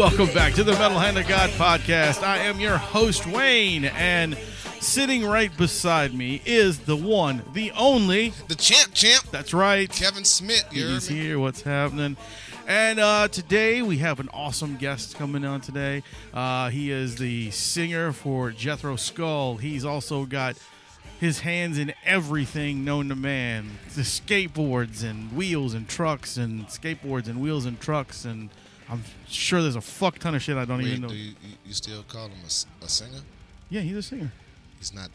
Welcome back to the Metal Hand of God podcast. I am your host, Wayne, and sitting right beside me is the one, the only... the champ. That's right. Kevin Smith. He's here. What's happening? And today we have an awesome guest coming on today. He is the singer for Jethro Skull. He's also got his hands in everything known to man. The skateboards and wheels and trucks and skateboards and wheels and trucks, and I'm sure there's a fuck ton of shit I don't even know. Do you still call him a singer? Yeah, he's a singer. He's not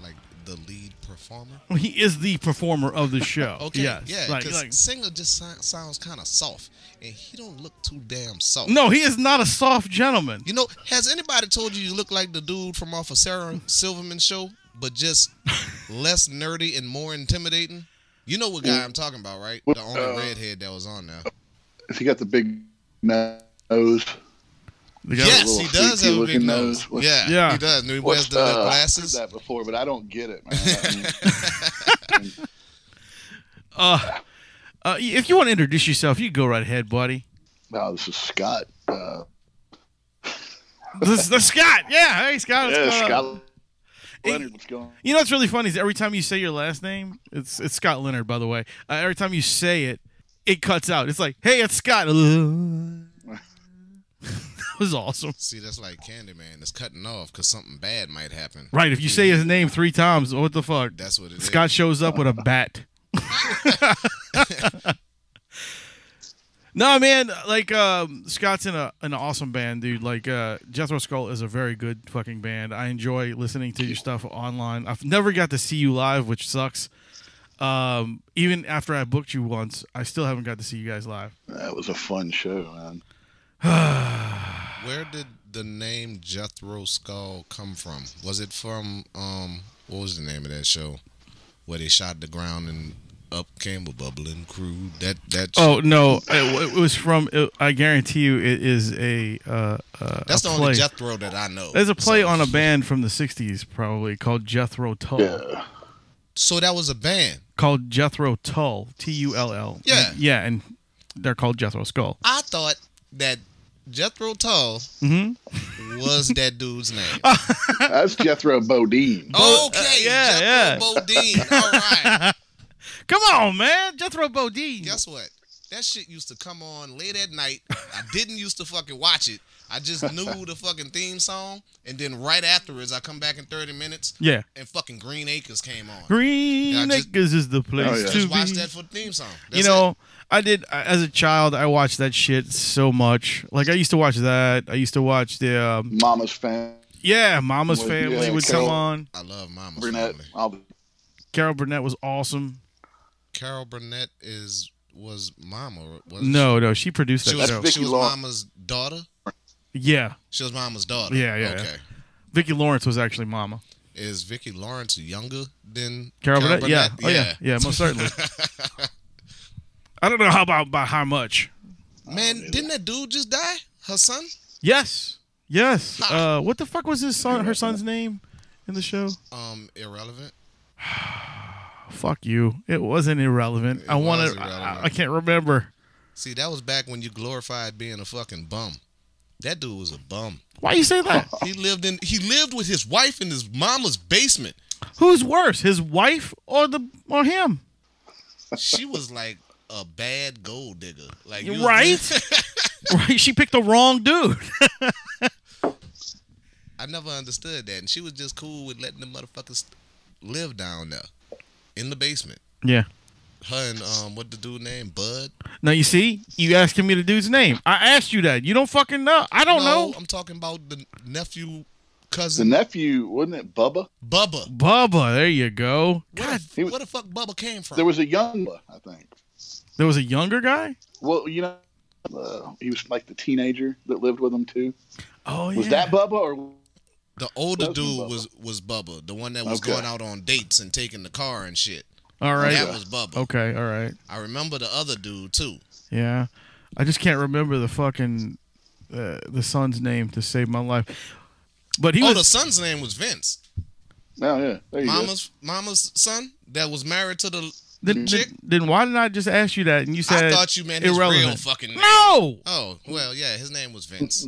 like the lead performer? Well, he is the performer of the show. Okay, yes. yeah, because singer just sounds kind of soft, and he don't look too damn soft. No, he is not a soft gentleman. You know, has anybody told you look like the dude from off of Sarah Silverman's show, but just less nerdy and more intimidating? You know what guy I'm talking about, right? The only redhead that was on there. Has he got the big nose? Yes, he does have a big nose. Yeah, he does. And he wears the glasses. I've heard that before, but I don't get it, man. If you want to introduce yourself, you go right ahead, buddy. No, this is Scott. This is Scott. Yeah, hey, Scott. Scott Lenard. What's going on? You know what's really funny is every time you say your last name, it's Scott Lenard, by the way. Every time you say it, it cuts out. It's like, hey, it's Scott. That was awesome. See, that's like Candyman. It's cutting off because something bad might happen. Right, if you say his name 3 times, what the fuck? That's what it is. Scott shows up with a bat. No, man, like Scott's in an awesome band, dude. Like Jethro Skull is a very good fucking band. I enjoy listening to your stuff online. I've never got to see you live, which sucks. Even after I booked you once, I still haven't got to see you guys live. That was a fun show, man. Where did the name Jethro Skull come from? Was it from what was the name of that show where they shot the ground and up came a bubbling crew? That oh no, it was from. I guarantee you, it is a. That's the play. only Jethro that I know. There's a play on a band from the '60s, probably called Jethro Tull. Yeah. So that was a band called Jethro Tull, Tull. Yeah, and they're called Jethro Skull. I thought that Jethro Tull was that dude's name. That's Jethro Bodine. Okay, yeah. Bodine. All right. Come on, man. Jethro Bodine. Guess what? That shit used to come on late at night. I didn't used to fucking watch it. I just knew the fucking theme song, and then right afterwards, I come back in 30 minutes. Yeah. And fucking Green Acres came on. Green Acres is the place to just be. watch that for the theme song. That's you know, it. I did as a child. I watched that shit so much. Like I used to watch that. I used to watch the Mama's Family. Yeah, Mama's Family would Carol, come on. I love Mama's Burnett. Family. Carol Burnett was awesome. Carol Burnett was Mama. No, she produced that show. She was Mama's daughter. Yeah, she was Mama's daughter. Yeah. Okay. Vicki Lawrence was actually Mama. Is Vicki Lawrence younger than Carol Burnett? Yeah. Oh yeah, most certainly. I don't know about how much. Man, didn't that dude just die? Her son? Yes. What the fuck was her son's name in the show? Irrelevant. Fuck you. It wasn't irrelevant. I can't remember. See, that was back when you glorified being a fucking bum. That dude was a bum. Why you say that? He lived with his wife in his mama's basement. Who's worse, his wife or him? She was like a bad gold digger. Like right? Right. She picked the wrong dude. I never understood that, and she was just cool with letting the motherfuckers live down there in the basement. Yeah. Her and what the dude named Bud. Now you see, you asking me the dude's name. I asked you that. You don't fucking know. I don't know. I'm talking about the nephew, cousin. The nephew, wasn't it Bubba? Bubba. There you go. God, where the fuck Bubba came from? There was a young one, I think. There was a younger guy? Well, you know, he was like the teenager that lived with him too. Oh yeah. Was that Bubba or? The older dude was Bubba, the one that was going out on dates and taking the car and shit. All right. That was Bubba. Okay, all right. I remember the other dude, too. Yeah. I just can't remember the fucking, the son's name to save my life. But the son's name was Vince. Oh, yeah. There you Mama's son that was married to the chick? Then why didn't I just ask you that and you said I thought you meant his irrelevant. real fucking name. No! Oh, well, yeah, his name was Vince.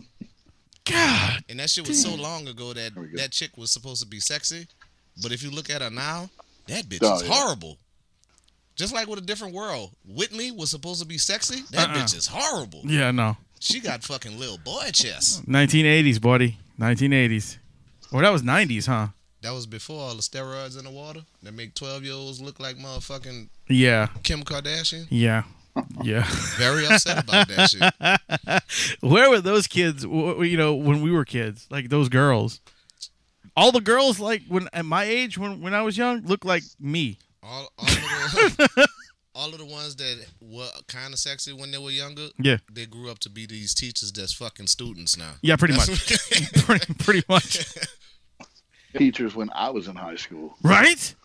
God. And that shit was so long ago that that chick was supposed to be sexy. But if you look at her now, that bitch is horrible. Just like with A Different World. Whitney was supposed to be sexy. That bitch is horrible. Yeah, no. She got fucking little boy chest. 1980s, buddy. 1980s. Well, that was 90s, huh? That was before all the steroids in the water that make 12-year-olds look like motherfucking Kim Kardashian. Yeah. Yeah. Very upset about that shit. Where were those kids, when we were kids? Like those girls. All the girls, like, when at my age, when I was young, looked like me. All of the ones that were kind of sexy when they were younger, they grew up to be these teachers that's fucking students now. Yeah, pretty much. pretty much. Teachers when I was in high school. Right?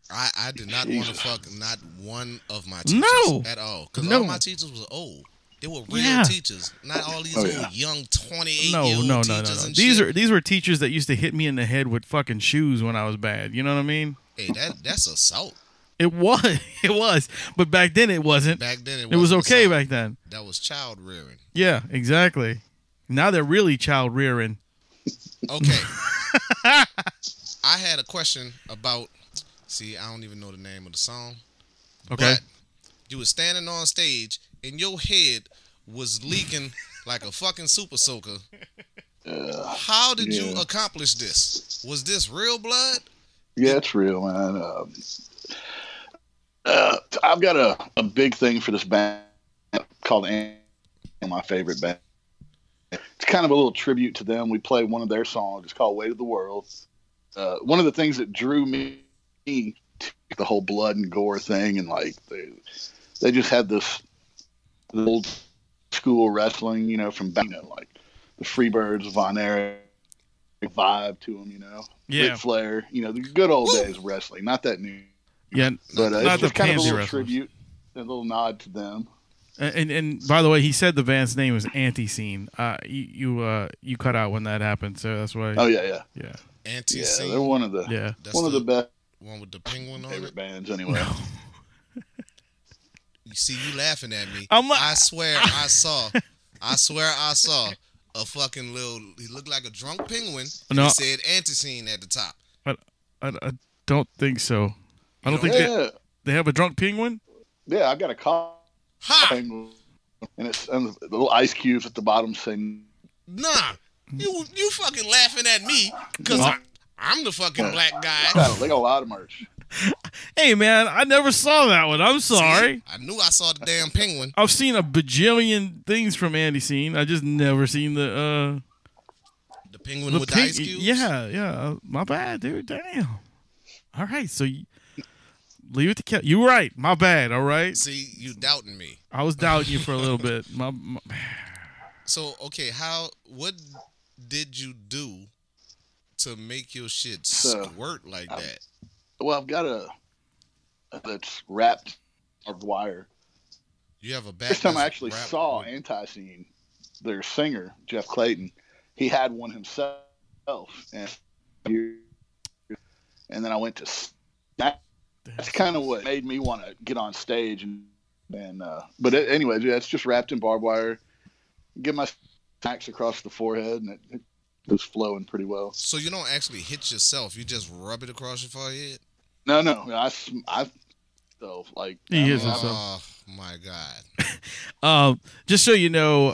I did not want to fuck not one of my teachers at all. Because all my teachers was old. They were real teachers. Not all these old young 28-year-old teachers and shit. These were teachers that used to hit me in the head with fucking shoes when I was bad. You know what I mean? Hey, that's assault. It was. But back then it wasn't. Back then it was okay assault. back then. That was child rearing. Yeah, exactly. Now they're really child rearing. Okay. I had a question about, I don't even know the name of the song. Okay. But you were standing on stage and your head was leaking like a fucking super soaker. How did you accomplish this? Was this real blood? Yeah, it's real, man. I've got a big thing for this band called my favorite band. It's kind of a little tribute to them. We play one of their songs. It's called Weight of the World. One of the things that drew me to the whole blood and gore thing, and like they just had this old school wrestling, from back, like the Freebirds, Von Erich vibe to them, Ric Flair, the good old days of wrestling, not that new. Yeah, but not it's the just kind of a little wrestlers. tribute, a little nod to them. And by the way, he said the band's name was Anti-Scene. You cut out when that happened, so that's why. Oh yeah. Anti-Scene. Yeah, they're one of the the best. One with the penguin on favorite it. Bands anyway. No. You see, you laughing at me. Like, I swear I saw a fucking little. He looked like a drunk penguin. And he said Anti-Scene at the top. But I don't think so. I don't think they have a drunk penguin. Yeah, I got a call. Penguin, and the little ice cubes at the bottom saying, "Nah, you fucking laughing at me because I'm the fucking black guy." They got a lot of merch. Hey man, I never saw that one. I'm sorry. See, I knew I saw the damn penguin. I've seen a bajillion things from Anti-Scene. I just never seen the penguin with the ice cubes. Yeah. My bad, dude. Damn. All right, so leave it to Kel. You were right. My bad. All right. See, you doubting me. I was doubting you for a little bit. So okay, what did you do to make your shit squirt like that? Well, I've got that's wrapped of wire. You have a bag. First time I actually saw Anti-Scene, their singer Jeff Clayton, he had one himself, and then I went to. That's kind of what made me want to get on stage, but anyways, it's just wrapped in barbed wire. Get my snacks across the forehead, and it was flowing pretty well. So you don't actually hit yourself; you just rub it across your forehead. No, I like. He is himself. Oh my god! Just so you know,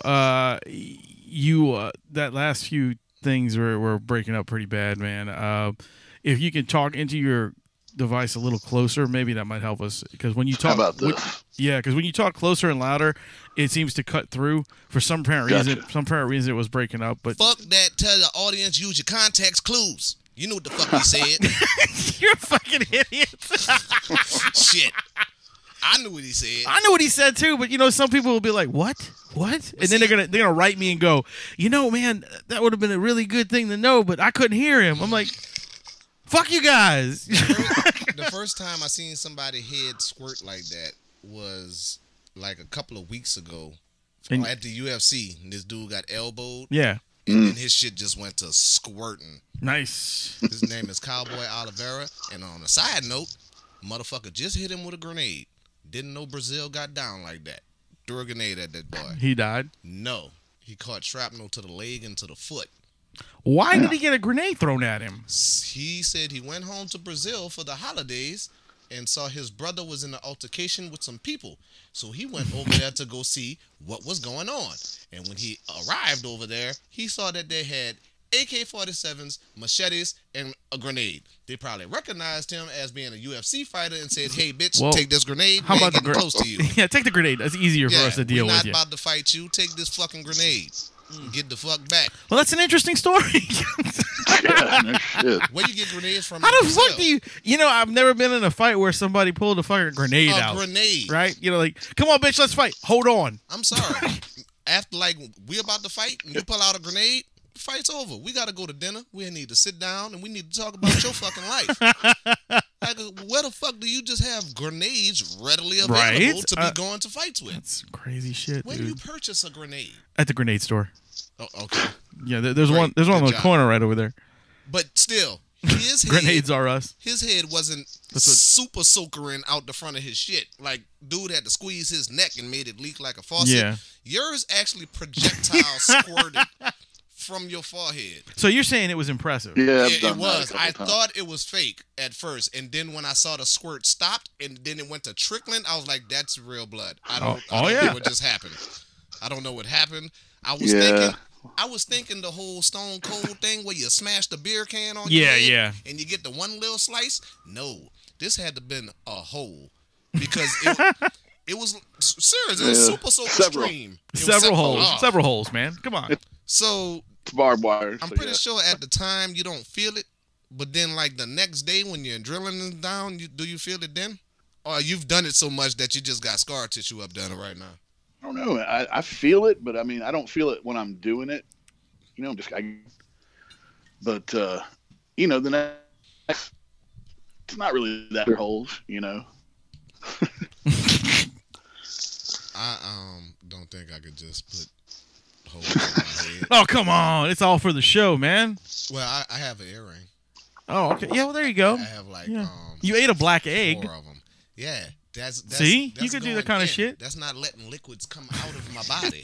that last few things were breaking up pretty bad, man. If you can talk into your device a little closer, maybe that might help us, because when you talk, how about this? Because when you talk closer and louder, it seems to cut through for some apparent reason. Some apparent reason it was breaking up. But fuck that! Tell the audience, use your context clues. You know what the fuck he said. You're a fucking idiot. Shit. I knew what he said. I know what he said too, but some people will be like, "What? And then they're gonna write me and go, man, that would have been a really good thing to know, but I couldn't hear him." I'm like, fuck you guys. The first time I seen somebody head squirt like that was like a couple of weeks ago at the UFC. This dude got elbowed. Yeah. And then his shit just went to squirting. Nice. His name is Cowboy Oliveira. And on a side note, motherfucker just hit him with a grenade. Didn't know Brazil got down like that. Threw a grenade at that boy. He died? No. He caught shrapnel to the leg and to the foot. Why did he get a grenade thrown at him? He said he went home to Brazil for the holidays and saw his brother was in an altercation with some people. So he went over there to go see what was going on. And when he arrived over there, he saw that they had AK-47s, machetes, and a grenade. They probably recognized him as being a UFC fighter and said, "Hey, bitch, take this grenade. How about getting close to you." Yeah, take the grenade. That's easier for us to deal with. We're not about to fight you. Take this fucking grenade. Get the fuck back. Well, that's an interesting story. Yeah, no shit. Where you get grenades from? How the fuck do you? I've never been in a fight where somebody pulled a fucking grenade out. A grenade, right? Like, come on, bitch, let's fight. Hold on. I'm sorry. After we about to fight, and you pull out a grenade, the fight's over. We got to go to dinner. We need to sit down and we need to talk about your fucking life. Like, where the fuck do you just have grenades readily available to be going to fights with? That's crazy shit. Where do you purchase a grenade? At the grenade store. Oh, okay. Yeah, there's one. There's one in the corner right over there. But still, his grenades are us. His head wasn't super soakering out the front of his shit. Like, dude had to squeeze his neck and made it leak like a faucet. Yeah. Yours actually projectile squirted from your forehead. So you're saying it was impressive? Yeah, it was. I thought it was fake at first, and then when I saw the squirt stopped, and then it went to trickling, I was like, "That's real blood." I don't know what just happened. I don't know what happened. I was thinking the whole Stone Cold thing where you smash the beer can on your head and you get the one little slice. No, this had to been a hole because it was serious. It was super extreme. Several holes. Several holes, man. Come on. So it's barbed wire. I'm pretty sure at the time you don't feel it, but then like the next day when your adrenaline is down, do you feel it then? Or you've done it so much that you just got scar tissue up down it right now? I don't know. I feel it, but I mean, I don't feel it when I'm doing it. But the next, it's not really that holes, I don't think I could just put holes in my head. Oh, come on. It's all for the show, man. Well, I have an earring. Oh, okay. Yeah, well, there you go. I have you ate a black egg. 4 of them. Yeah. That's See? You could do that kind of shit. That's not letting liquids come out of my body.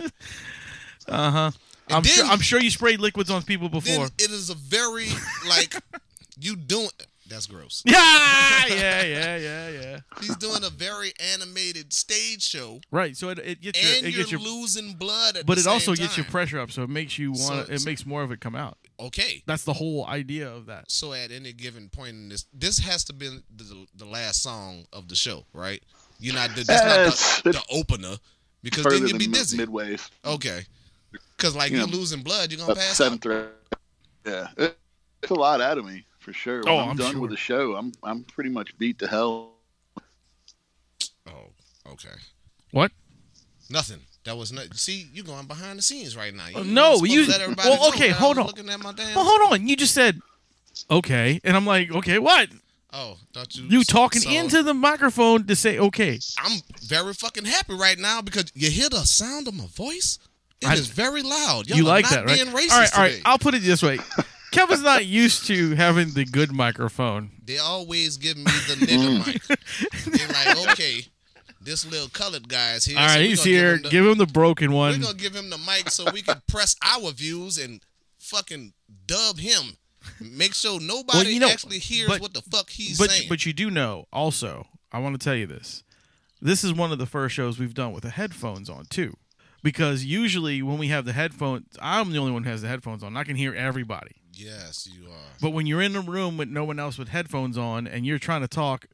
Uh-huh. I'm sure you sprayed liquids on people before. Then it is a very, you doing... That's gross. Yeah. He's doing a very animated stage show. Right, so it gets you're losing blood at but the it also same gets your time. pressure up, so it makes you want it makes more of it come out. Okay. That's the whole idea of that. So at any given point in this has to be the last song of the show, right? You're not that's not the opener because then you'd be dizzy. Midways. Okay. Because you're losing blood, you're gonna pass out. Yeah, it's a lot out of me for sure. When I'm done with the show, I'm pretty much beat to hell. Oh, okay. What? Nothing. That was not. See, you're going behind the scenes right now. Okay, hold on. Looking at my damn. Well, hold on. You just said okay, and I'm like, okay, what? Oh, thought you talking into the microphone to say okay. I'm very fucking happy right now because you hear the sound of my voice. It is very loud. Y'all you like that, right? Being racist all right. I'll put it this way. Kevin's not used to having the good microphone. They always give me the nigger mic. They're like, okay, this little colored guy is here. All right, he's here. Give him the broken one. We're going to give him the mic so we can press our views and fucking dub him. Make sure nobody actually hears what the fuck he's saying. But you do know, also, I want to tell you this. This is one of the first shows we've done with the headphones on, too. Because usually when we have the headphones, I'm the only one who has the headphones on. I can hear everybody. Yes, you are. But when you're in a room with no one else with headphones on and you're trying to talk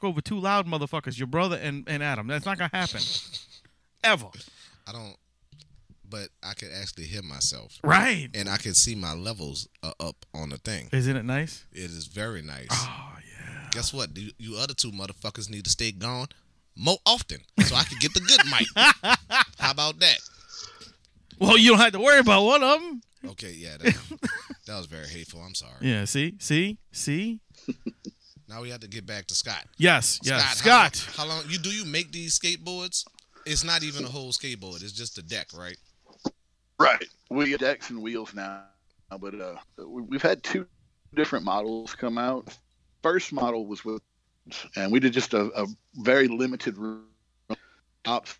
over two loud motherfuckers, your brother and Adam. That's not going to happen. Ever. But I could actually hear myself. Right. And I can see my levels up on the thing. Isn't it nice? It is very nice. Oh, yeah. Guess what? You other two motherfuckers need to stay gone more often so I can get the good mic. How about that? Well, you don't have to worry about one of them. Okay, yeah. That was very hateful. I'm sorry. Yeah, see? Now we have to get back to Scott. Yes, Scott. How long do you make these skateboards? It's not even a whole skateboard. It's just a deck, right? Right. We get decks and wheels now, but we've had 2 different models come out. First model was with, and we did just a very limited tops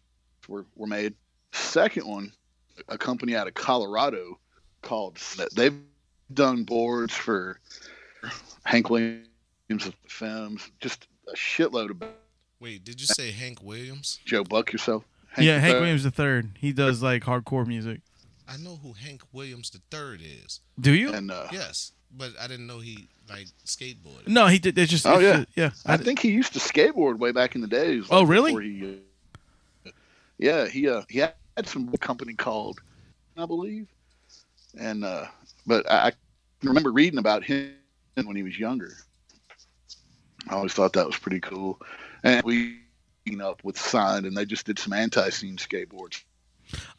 were made. Second one, a company out of Colorado called. They've done boards for Hank Williams of the Femmes, just a shitload of. Wait, did you say Hank Williams? Joe Buck yourself. Hank Williams III. He does like hardcore music. I know who Hank Williams III is. Do you? And Yes, but I didn't know he like skateboarded. No, he did. It's just. Oh, it's yeah. yeah. I think he used to skateboard way back in the days. Oh, really? He had some company called, I believe, and but I remember reading about him when he was younger. I always thought that was pretty cool. And we up with Signed, and they just did some anti-scene skateboards.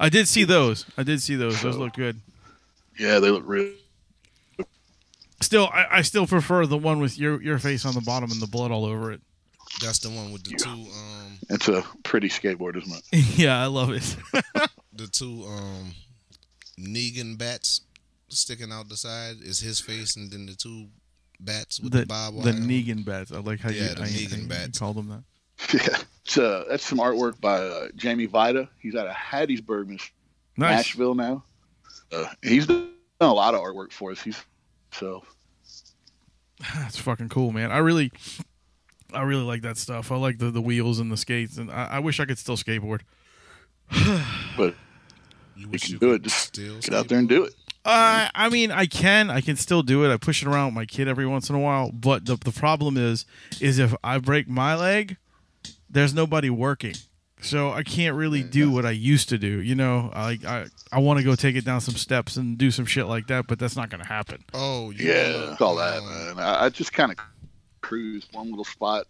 I did see those. Those look good. Yeah, they look real. Still, I still prefer the one with your face on the bottom and the blood all over it. That's the one with the two. It's a pretty skateboard, isn't it? Yeah, I love it. The two Negan bats sticking out the side is his face, and then the two bats with the barbed wire. The Negan bats. I like how you call them that. Yeah, that's some artwork by Jamie Vida. He's out of Hattiesburg, Nashville now. He's done a lot of artwork for us. That's fucking cool, man. I really like that stuff. I like the wheels and the skates, and I wish I could still skateboard. But you can do it. Just get out there and do it. I mean, I can still do it. I push it around with my kid every once in a while. But the problem is if I break my leg, there's nobody working, so I can't really do what I used to do. You know, I want to go take it down some steps and do some shit like that, but that's not going to happen. Oh yeah, it's all that, man. I just kind of cruise one little spot.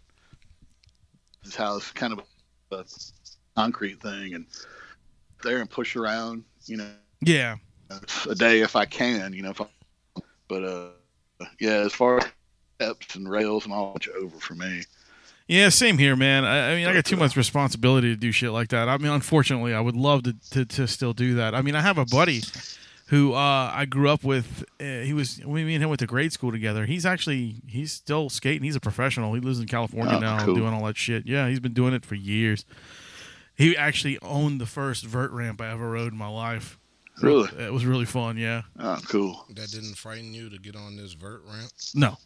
His house, kind of a concrete thing, and there and push around. You know. Yeah. A day if I can, you know. Yeah, as far as steps and rails and all, it's over for me. Yeah, same here, man. I mean, I got too much responsibility to do shit like that. I mean, unfortunately, I would love to still do that. I mean, I have a buddy who I grew up with. Me and him went to grade school together. He's still skating. He's a professional. He lives in California now, cool. doing all that shit. Yeah, he's been doing it for years. He actually owned the first vert ramp I ever rode in my life. Really? It was really fun, yeah. Oh, cool. That didn't frighten you to get on this vert ramp? No.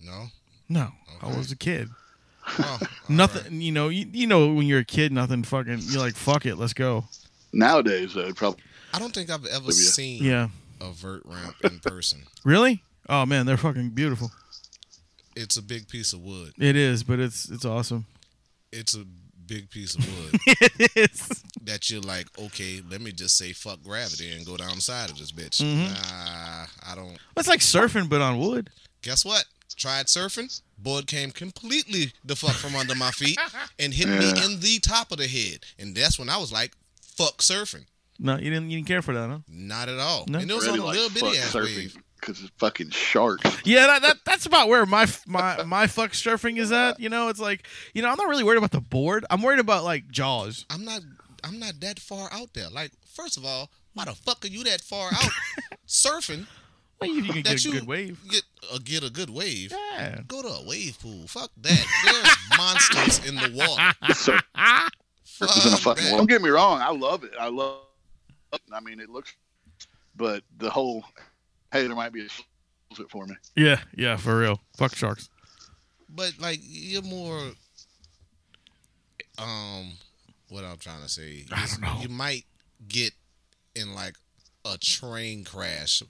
Okay. I was a kid. Oh, nothing, right. you know, when you're a kid, nothing fucking, you're like, fuck it, let's go. Nowadays, though, probably. I don't think I've ever seen a vert ramp in person. Really? Oh, man, they're fucking beautiful. It's a big piece of wood. It is, but it's awesome. It's a big piece of wood. It is. That you're like, okay, let me just say fuck gravity and go down the side of this bitch. Mm-hmm. Nah, I don't. It's like surfing, but on wood. Guess what? Tried surfing. Board came completely the fuck from under my feet and hit me in the top of the head. And that's when I was like, fuck surfing. No, you didn't care for that, huh? Not at all. No? And it was on a little bitty ass wave. Because it's fucking sharks. Yeah, that's about where my fuck surfing is at. You know, it's like, you know, I'm not really worried about the board. I'm worried about like Jaws. I'm not that far out there. Like, first of all, why the fuck are you that far out surfing? Well, you can get a good wave. Get a good wave. Yeah. Go to a wave pool. Fuck that. There's monsters in the water. Don't get me wrong. I love it. I mean, it looks, but the whole, hey, there might be a for me. Yeah, for real. Fuck sharks. But like, you're more, what I'm trying to say, I don't know. You might get in like a train crash.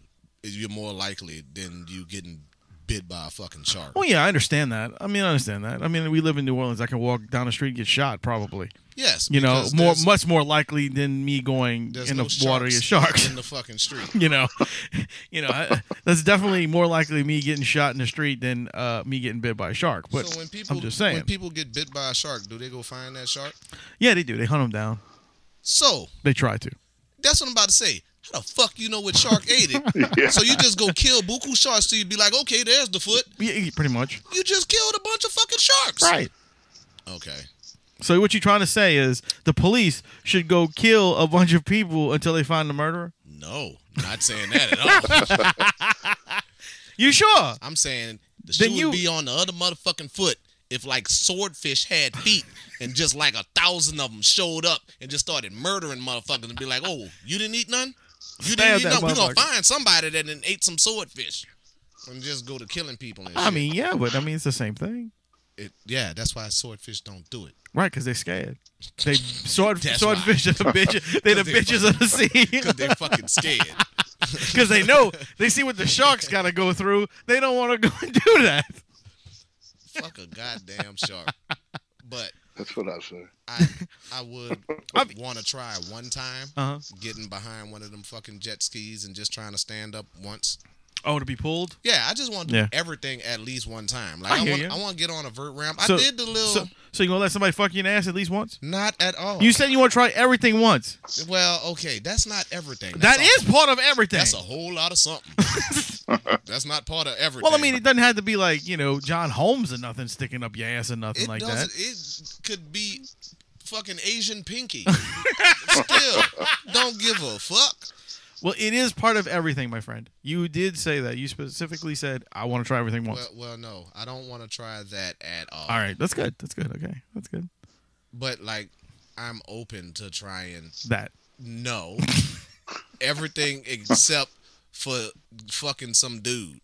You're more likely than you getting bit by a fucking shark. Oh yeah, I understand that. I mean, we live in New Orleans. I can walk down the street and get shot, probably. Yes, you know, much more likely than me going in the water to get sharks in the fucking street. you know, that's definitely more likely me getting shot in the street than me getting bit by a shark. But so I'm just saying, when people get bit by a shark, do they go find that shark? Yeah, they do. They hunt them down. So they try to. That's what I'm about to say. How the fuck you know what shark ate it? Yeah. So you just go kill buku sharks till you be like, okay, there's the foot. Yeah, pretty much. You just killed a bunch of fucking sharks. Right. Okay. So what you're trying to say is the police should go kill a bunch of people until they find the murderer? No, not saying that at all. You sure? I'm saying the shoe would be on the other motherfucking foot if like swordfish had feet and just like 1,000 of them showed up and just started murdering motherfuckers and be like, oh, you didn't eat none? We're gonna find somebody that then ate some swordfish and just go to killing people and shit. I mean, yeah, but I mean it's the same thing. That's why swordfish don't do it. Right, because they're scared. They swordfish are the bitches. They the bitches of the sea. Because they're fucking scared. Because they know they see what the sharks gotta go through. They don't want to go and do that. Fuck a goddamn shark. But that's what I say. I would want to try one time getting behind one of them fucking jet skis and just trying to stand up once. Oh, to be pulled? Yeah, I just want to do everything at least one time. Like I want to get on a vert ramp. I did the little. So you gonna let somebody fuck you in the ass at least once? Not at all. You said you want to try everything once. Well, okay, that's not everything. That is part of everything. That's a whole lot of something. That's not part of everything. Well, I mean, it doesn't have to be like John Holmes or nothing sticking up your ass or nothing like that. It could be fucking Asian Pinky. Still, don't give a fuck. Well, it is part of everything, my friend. You did say that. You specifically said, I want to try everything once. Well, no. I don't want to try that at all. All right. That's good. Okay. That's good. But, like, I'm open to trying... that. No. Everything except for fucking some dude.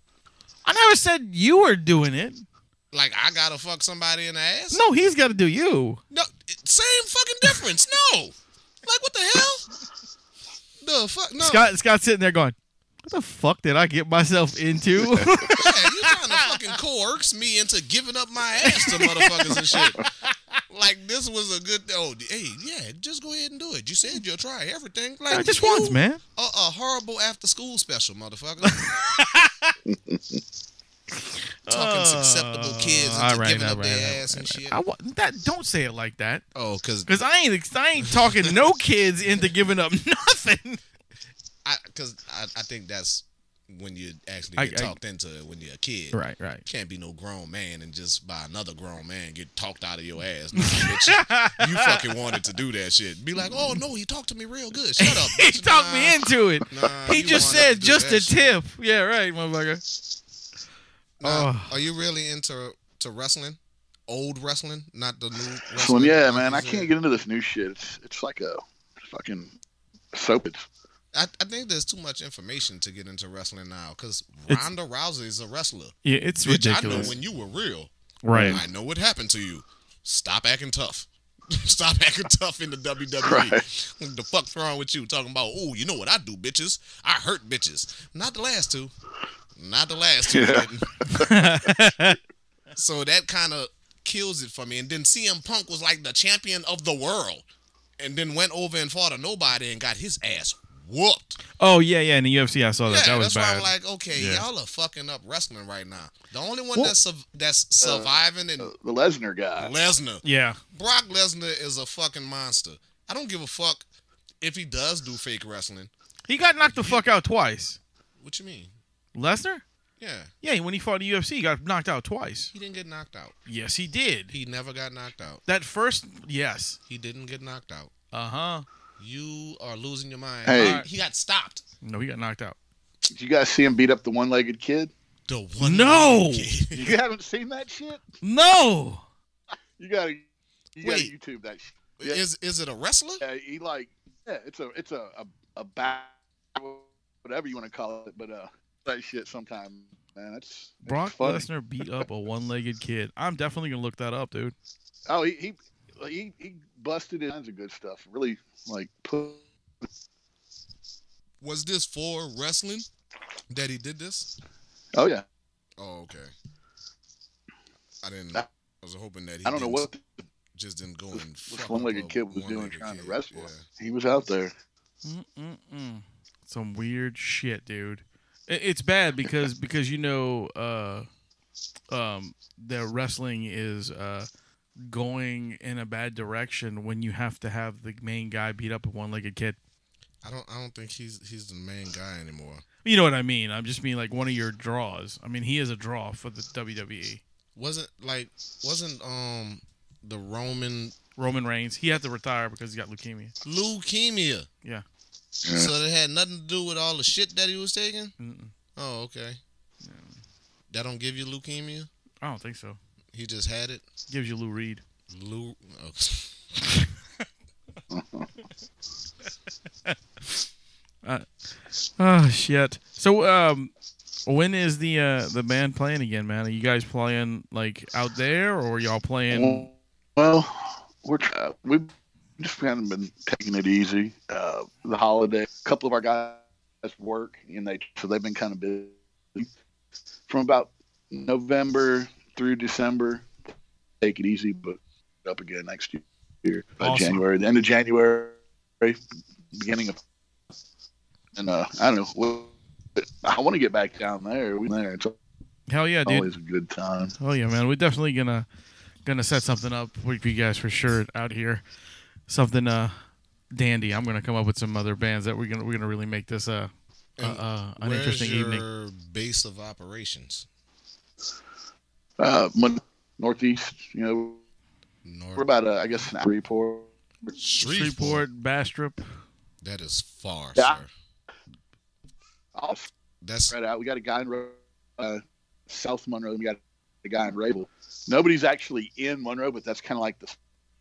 I never said you were doing it. Like, I gotta fuck somebody in the ass? No, he's got to do you. No, same fucking difference. No. Like, what the hell? The fuck? No. Scott's sitting there going, what the fuck did I get myself into? Yeah, you trying to fucking coerce me into giving up my ass to motherfuckers and shit. Like, this was a good... Oh, hey, yeah, just go ahead and do it. You said you'll try everything. Like, just once, man. A horrible after-school special, motherfucker. Talking acceptable kids into giving up their ass and shit. Don't say it like that. Oh, because I ain't talking no kids into giving up nothing. Because I think that's when you actually get talked into it when you're a kid. Right. Can't be no grown man and just by another grown man get talked out of your ass. No, bitch, you fucking wanted to do that shit. Be like, oh no, he talked to me real good. Shut up. He talked me into it. He just said just a tip. Shit. Yeah, right, motherfucker. Now, are you really into wrestling? Old wrestling, not the new wrestling? Yeah, man. I can't get into this new shit. It's like a fucking soap. I think there's too much information to get into wrestling now because Ronda Rousey is a wrestler. Yeah, it's ridiculous. I know when you were real. Right. I know what happened to you. Stop acting tough. Stop acting tough in the WWE. Right. What the fuck's wrong with you? Talking about, oh, you know what I do, bitches. I hurt bitches. Not the last two. Yeah. So that kind of kills it for me. And then CM Punk was like the champion of the world. And then went over and fought a nobody and got his ass whooped. Oh, yeah. In the UFC, I saw that. That was bad. bad. That's why I'm like, okay, y'all are fucking up wrestling right now. The only one that's surviving and the Lesnar guy. Lesnar. Yeah. Brock Lesnar is a fucking monster. I don't give a fuck if he does do fake wrestling. He got knocked the fuck out twice. What you mean? Lesnar? Yeah. Yeah, when he fought the UFC, he got knocked out twice. He didn't get knocked out. Yes, he did. He never got knocked out. That first, yes. He didn't get knocked out. Uh-huh. You are losing your mind. Hey. He got stopped. No, he got knocked out. Did you guys see him beat up the one-legged kid? The one. No. Kid. You haven't seen that shit? No. You gotta YouTube that shit. Yeah. Is it a wrestler? It's a battle, whatever you want to call it, but that shit sometime, man. It's Brock funny. Lesnar beat up a one-legged kid. I'm definitely gonna look that up, dude. Oh, he busted in kinds of good stuff. Really, Was this for wrestling that he did this? Oh yeah. Oh, okay. I was hoping that he. I don't know what just didn't go and this one-legged kid was doing trying to wrestle. Yeah. He was out there. Some weird shit, dude. It's bad because the wrestling is going in a bad direction when you have to have the main guy beat up a one-legged kid. I don't think he's the main guy anymore. You know what I mean? I'm just mean like one of your draws. I mean, he is a draw for the WWE. Wasn't the Roman Reigns? He had to retire because he got leukemia. Leukemia. Yeah. So that had nothing to do with all the shit that he was taking? Mm-mm. Oh, okay. Yeah. That don't give you leukemia? I don't think so. He just had it? Gives you Lou Reed. Oh shit. So when is the band playing again, man? Are you guys playing like out there, or y'all playing? Well, we've just kind of been taking it easy. The holiday, a couple of our guys work, and so they've been kind of busy from about November through December. Take it easy, but up again next year. Awesome. January, the end of January, beginning of, and I don't know. I want to get back down there. We're there. It's Hell yeah, dude. always a good time. Oh yeah, man. We're definitely gonna set something up with you guys for sure out here. Something dandy. I'm gonna come up with some other bands that we're gonna really make this an interesting evening. Where's your base of operations? Northeast. We're about I guess an Shreveport, Bastrop. That is far, Yeah. sir. That's right out. We got a guy in South Monroe, and we got a guy in Rabel. Nobody's actually in Monroe, but that's kind of like the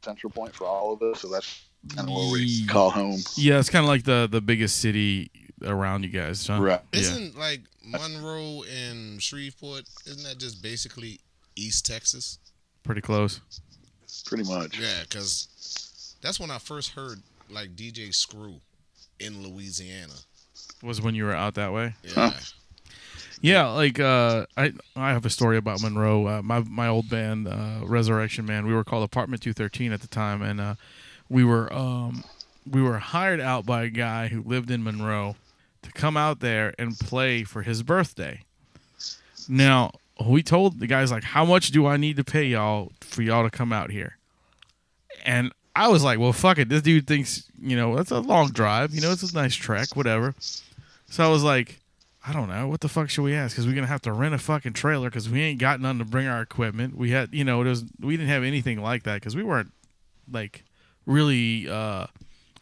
central point for all of us. So that's kind of what we call home. Yeah, it's kind of like the biggest city around you guys, huh? Right. Isn't like Monroe and Shreveport? Isn't that just basically East Texas? Pretty close. Pretty much. Yeah, because that's when I first heard like DJ Screw in Louisiana. Was when you were out that way? Yeah. Huh. Yeah, like I have a story about Monroe. My old band, Resurrection Man, we were called Apartment 213 at the time, and we were hired out by a guy who lived in Monroe to come out there and play for his birthday. Now, we told the guys, like, how much do I need to pay y'all for y'all to come out here? And I was like, well, fuck it. This dude thinks, that's a long drive. It's a nice trek, whatever. So I was like, I don't know. What the fuck should we ask? Because we're going to have to rent a fucking trailer because we ain't got none to bring our equipment. We had, we didn't have anything like that because we weren't, like, really a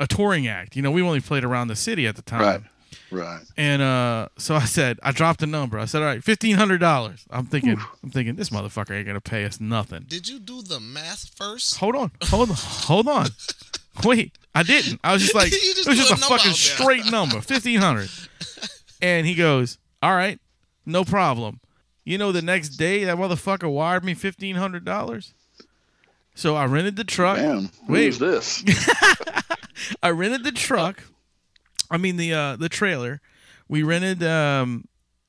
touring act. We only played around the city at the time. Right. And so I dropped a number. I said, all right, $1,500. I'm thinking, this motherfucker ain't going to pay us nothing. Did you do the math first? Hold on. Wait, I didn't. I was just like, it was just a fucking straight number, 1,500. And he goes, all right, no problem. The next day, that motherfucker wired me $1,500. So I rented the truck. Damn, who's this? I rented the truck. I mean the trailer. We rented, and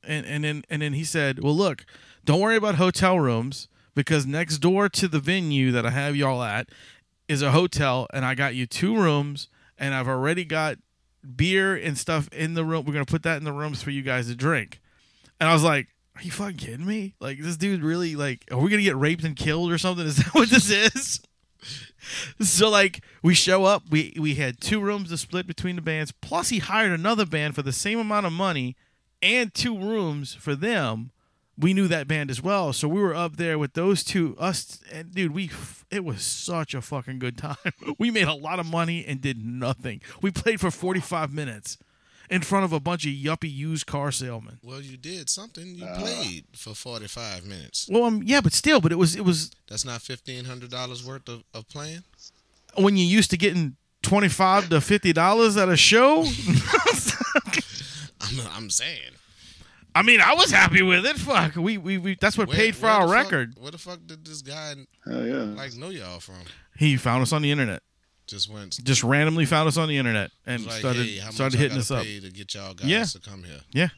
then he said, well, look, don't worry about hotel rooms because next door to the venue that I have y'all at is a hotel, and I got you 2 rooms, and I've already got beer and stuff in the room. We're going to put that in the rooms for you guys to drink. And I was like, are you fucking kidding me? Like, this dude really, like, are we going to get raped and killed or something? Is that what this is? So, like, we show up. We had 2 rooms to split between the bands. Plus, he hired another band for the same amount of money and 2 rooms for them. We knew that band as well. So we were up there with those 2. And dude, it was such a fucking good time. We made a lot of money and did nothing. We played for 45 minutes in front of a bunch of yuppie used car salesmen. Well, you did something. You played for 45 minutes. Well, yeah, but still, it was. That's not $1,500 worth of playing? When you're used to getting $25 to $50 at a show? I'm saying. I mean, I was happy with it. Fuck, we that's what paid for our record. Where the fuck did this guy know y'all from? He found us on the internet. Just randomly found us on the internet and started hitting us up to get y'all guys to come here. Yeah.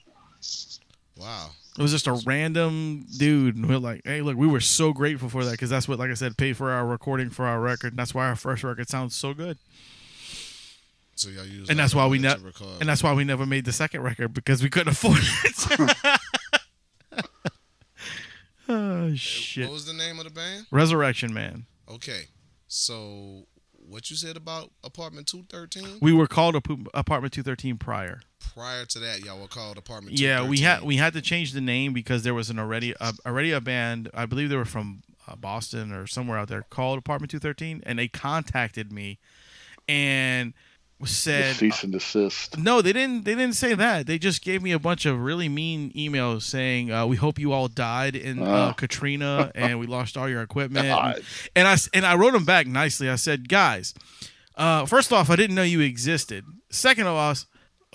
Wow. It was just a random dude, and we're like, hey, look, we were so grateful for that because that's what, like I said, paid for our recording for our record. And that's why our first record sounds so good. So y'all use and that's why we never made the second record because we couldn't afford it. Oh shit! What was the name of the band? Resurrection Man. Okay, so what you said about Apartment 213? We were called Apartment 213 prior. Prior to that, y'all were called Apartment 213. Yeah, we had to change the name because there was already a band. I believe they were from Boston or somewhere out there called Apartment 213, and they contacted me and said cease and desist. No, they didn't say that. They just gave me a bunch of really mean emails saying we hope you all died in Katrina and we lost all your equipment. And I wrote them back nicely. I said, guys, first off, I didn't know you existed. Second of all,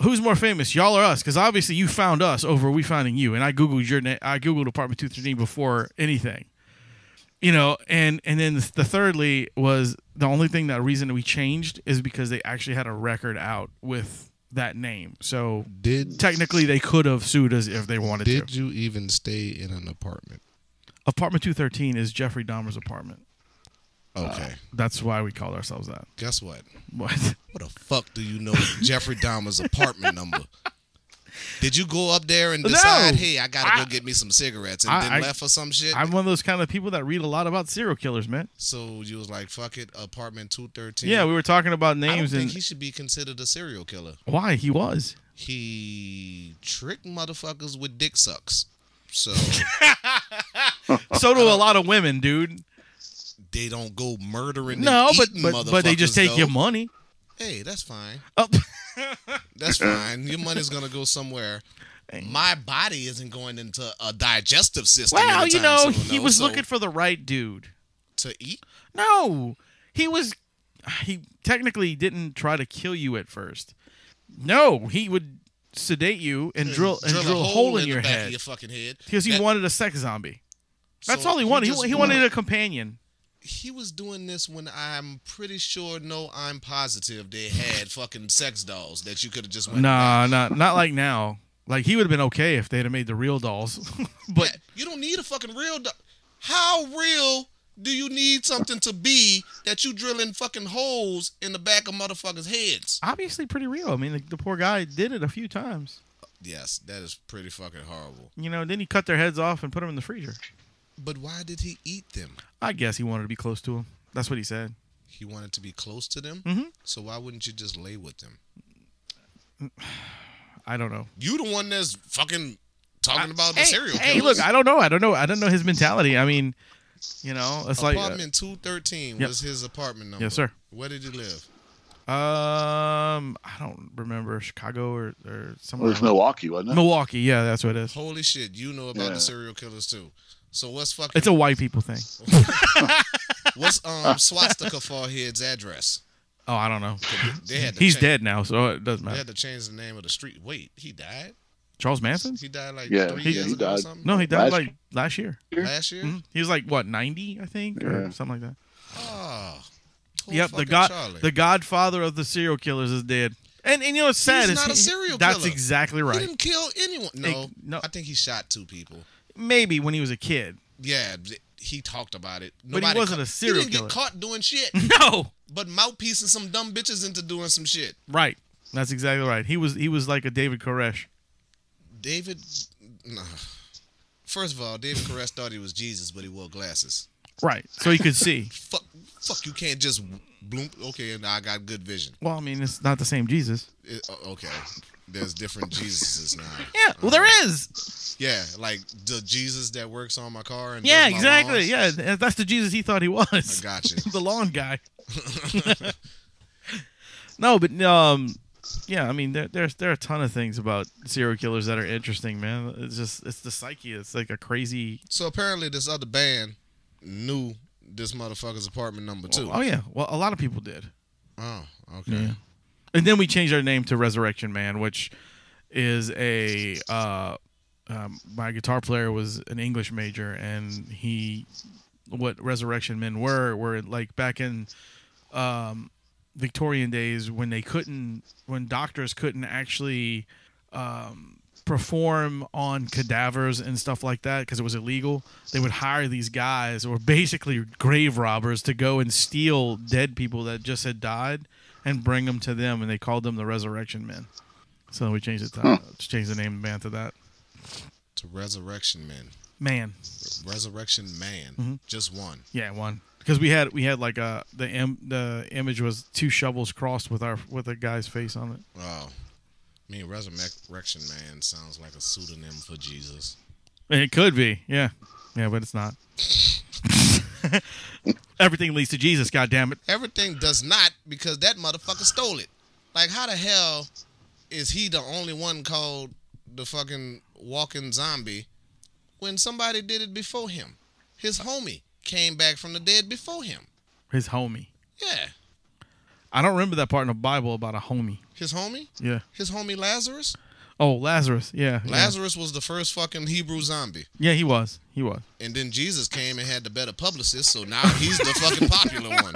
who's more famous, y'all or us? Because obviously you found us over we finding you, and I googled your name. I googled Apartment 213 before anything. You know, and then the thirdly was the only thing that reason we changed is because they actually had a record out with that name. So technically they could have sued us if they wanted to. Did you even stay in an apartment? Apartment 213 is Jeffrey Dahmer's apartment. Okay. That's why we call ourselves that. Guess what? What? What the fuck do you know Jeffrey Dahmer's apartment number? Did you go up there and decide, hey, I gotta go get me some cigarettes and then left for some shit? I'm one of those kind of people that read a lot about serial killers, man. So you was like, fuck it, apartment 213. Yeah, we were talking about names. I don't think and he should be considered a serial killer. Why? He was. He tricked motherfuckers with dick sucks. So so do a lot of women, dude. They don't go murdering. No, and but they just take your money. Hey, that's fine. Oh. That's fine. Your money's gonna go somewhere. My body isn't going into a digestive system. Well, you know, soon, he was looking for the right dude to eat. No, he technically didn't try to kill you at first. No, he would sedate you and drill a hole in your head. Of your fucking head because he wanted a sex zombie. That's all he wanted. He wanted a companion. He was doing this when I'm pretty sure, I'm positive they had fucking sex dolls that you could have just went. Nah, not like now. Like, he would have been okay if they'd have made the real dolls. But yeah, you don't need a fucking real doll. How real do you need something to be that you drilling fucking holes in the back of motherfuckers' heads? Obviously pretty real. I mean, the poor guy did it a few times. Yes, that is pretty fucking horrible. You know, then he cut their heads off and put them in the freezer. But why did he eat them? I guess he wanted to be close to them. That's what he said. He wanted to be close to them? Mm-hmm. So why wouldn't you just lay with them? I don't know. You the one that's fucking talking about the serial killers. Hey, look, I don't know. I don't know his mentality. I mean, you know, it's apartment 213 was his apartment number. Yes, sir. Where did he live? I don't remember. Chicago or somewhere. It was Milwaukee, wasn't it? Milwaukee, yeah, that's what it is. Holy shit, you know about the serial killers too. So what's fucking? It's a white people thing. What's Swastika Forehead's address? Oh, I don't know. He's dead now, so it doesn't matter. They had to change the name of the street. Wait, he died? Charles Manson? He died like 3 he years ago died. or something? No, he died like last year. Last year? Mm-hmm. He was like, what, 90, I think? Or something like that. Oh. Yep, the godfather of the serial killers is dead. And you know what's sad? He's not a serial killer. That's exactly right. He didn't kill anyone. No, I think he shot 2 people. Maybe when he was a kid. Yeah, he talked about it. But he wasn't a serial killer. He didn't get caught doing shit. No. But mouthpiecing some dumb bitches into doing some shit. Right. That's exactly right. He was like a David Koresh. First of all, David Koresh thought he was Jesus, but he wore glasses. Right. So he could see. Fuck, you can't just bloom. Okay, and I got good vision. Well, I mean, it's not the same Jesus. Okay. There's different Jesuses now. Yeah, well, there is. Yeah, like the Jesus that works on my car. And yeah, exactly. Yeah, that's the Jesus he thought he was. I got you. The lawn guy. No, but yeah, I mean, there are a ton of things about serial killers that are interesting, man. It's the psyche. It's like a crazy. So apparently, this other band knew this motherfucker's apartment number 2. Oh yeah, well, a lot of people did. Oh, okay. Yeah. And then we changed our name to Resurrection Man, which is my guitar player was an English major, and what Resurrection Men were like back in Victorian days when doctors couldn't actually perform on cadavers and stuff like that because it was illegal. They would hire these guys who were basically grave robbers to go and steal dead people that just had died and bring them to them, and they called them the Resurrection Men. So we changed it to change the name of the band to that. To Resurrection Men. Man. Resurrection Man. Mm-hmm. Just one. Yeah, one. Because we had like the image was 2 shovels crossed with a guy's face on it. Oh. I mean, Resurrection Man sounds like a pseudonym for Jesus. It could be, yeah. Yeah, but it's not. Everything leads to Jesus, goddammit. Everything does not, because that motherfucker stole it. Like, how the hell is he the only one called the fucking walking zombie when somebody did it before him? His homie came back from the dead before him. His homie. Yeah. I don't remember that part in the Bible about a homie. His homie? Yeah. His homie Lazarus? Oh, Lazarus. Yeah. Lazarus was the first fucking Hebrew zombie. Yeah, he was. He was. And then Jesus came and had the better publicist, so now he's the fucking popular one.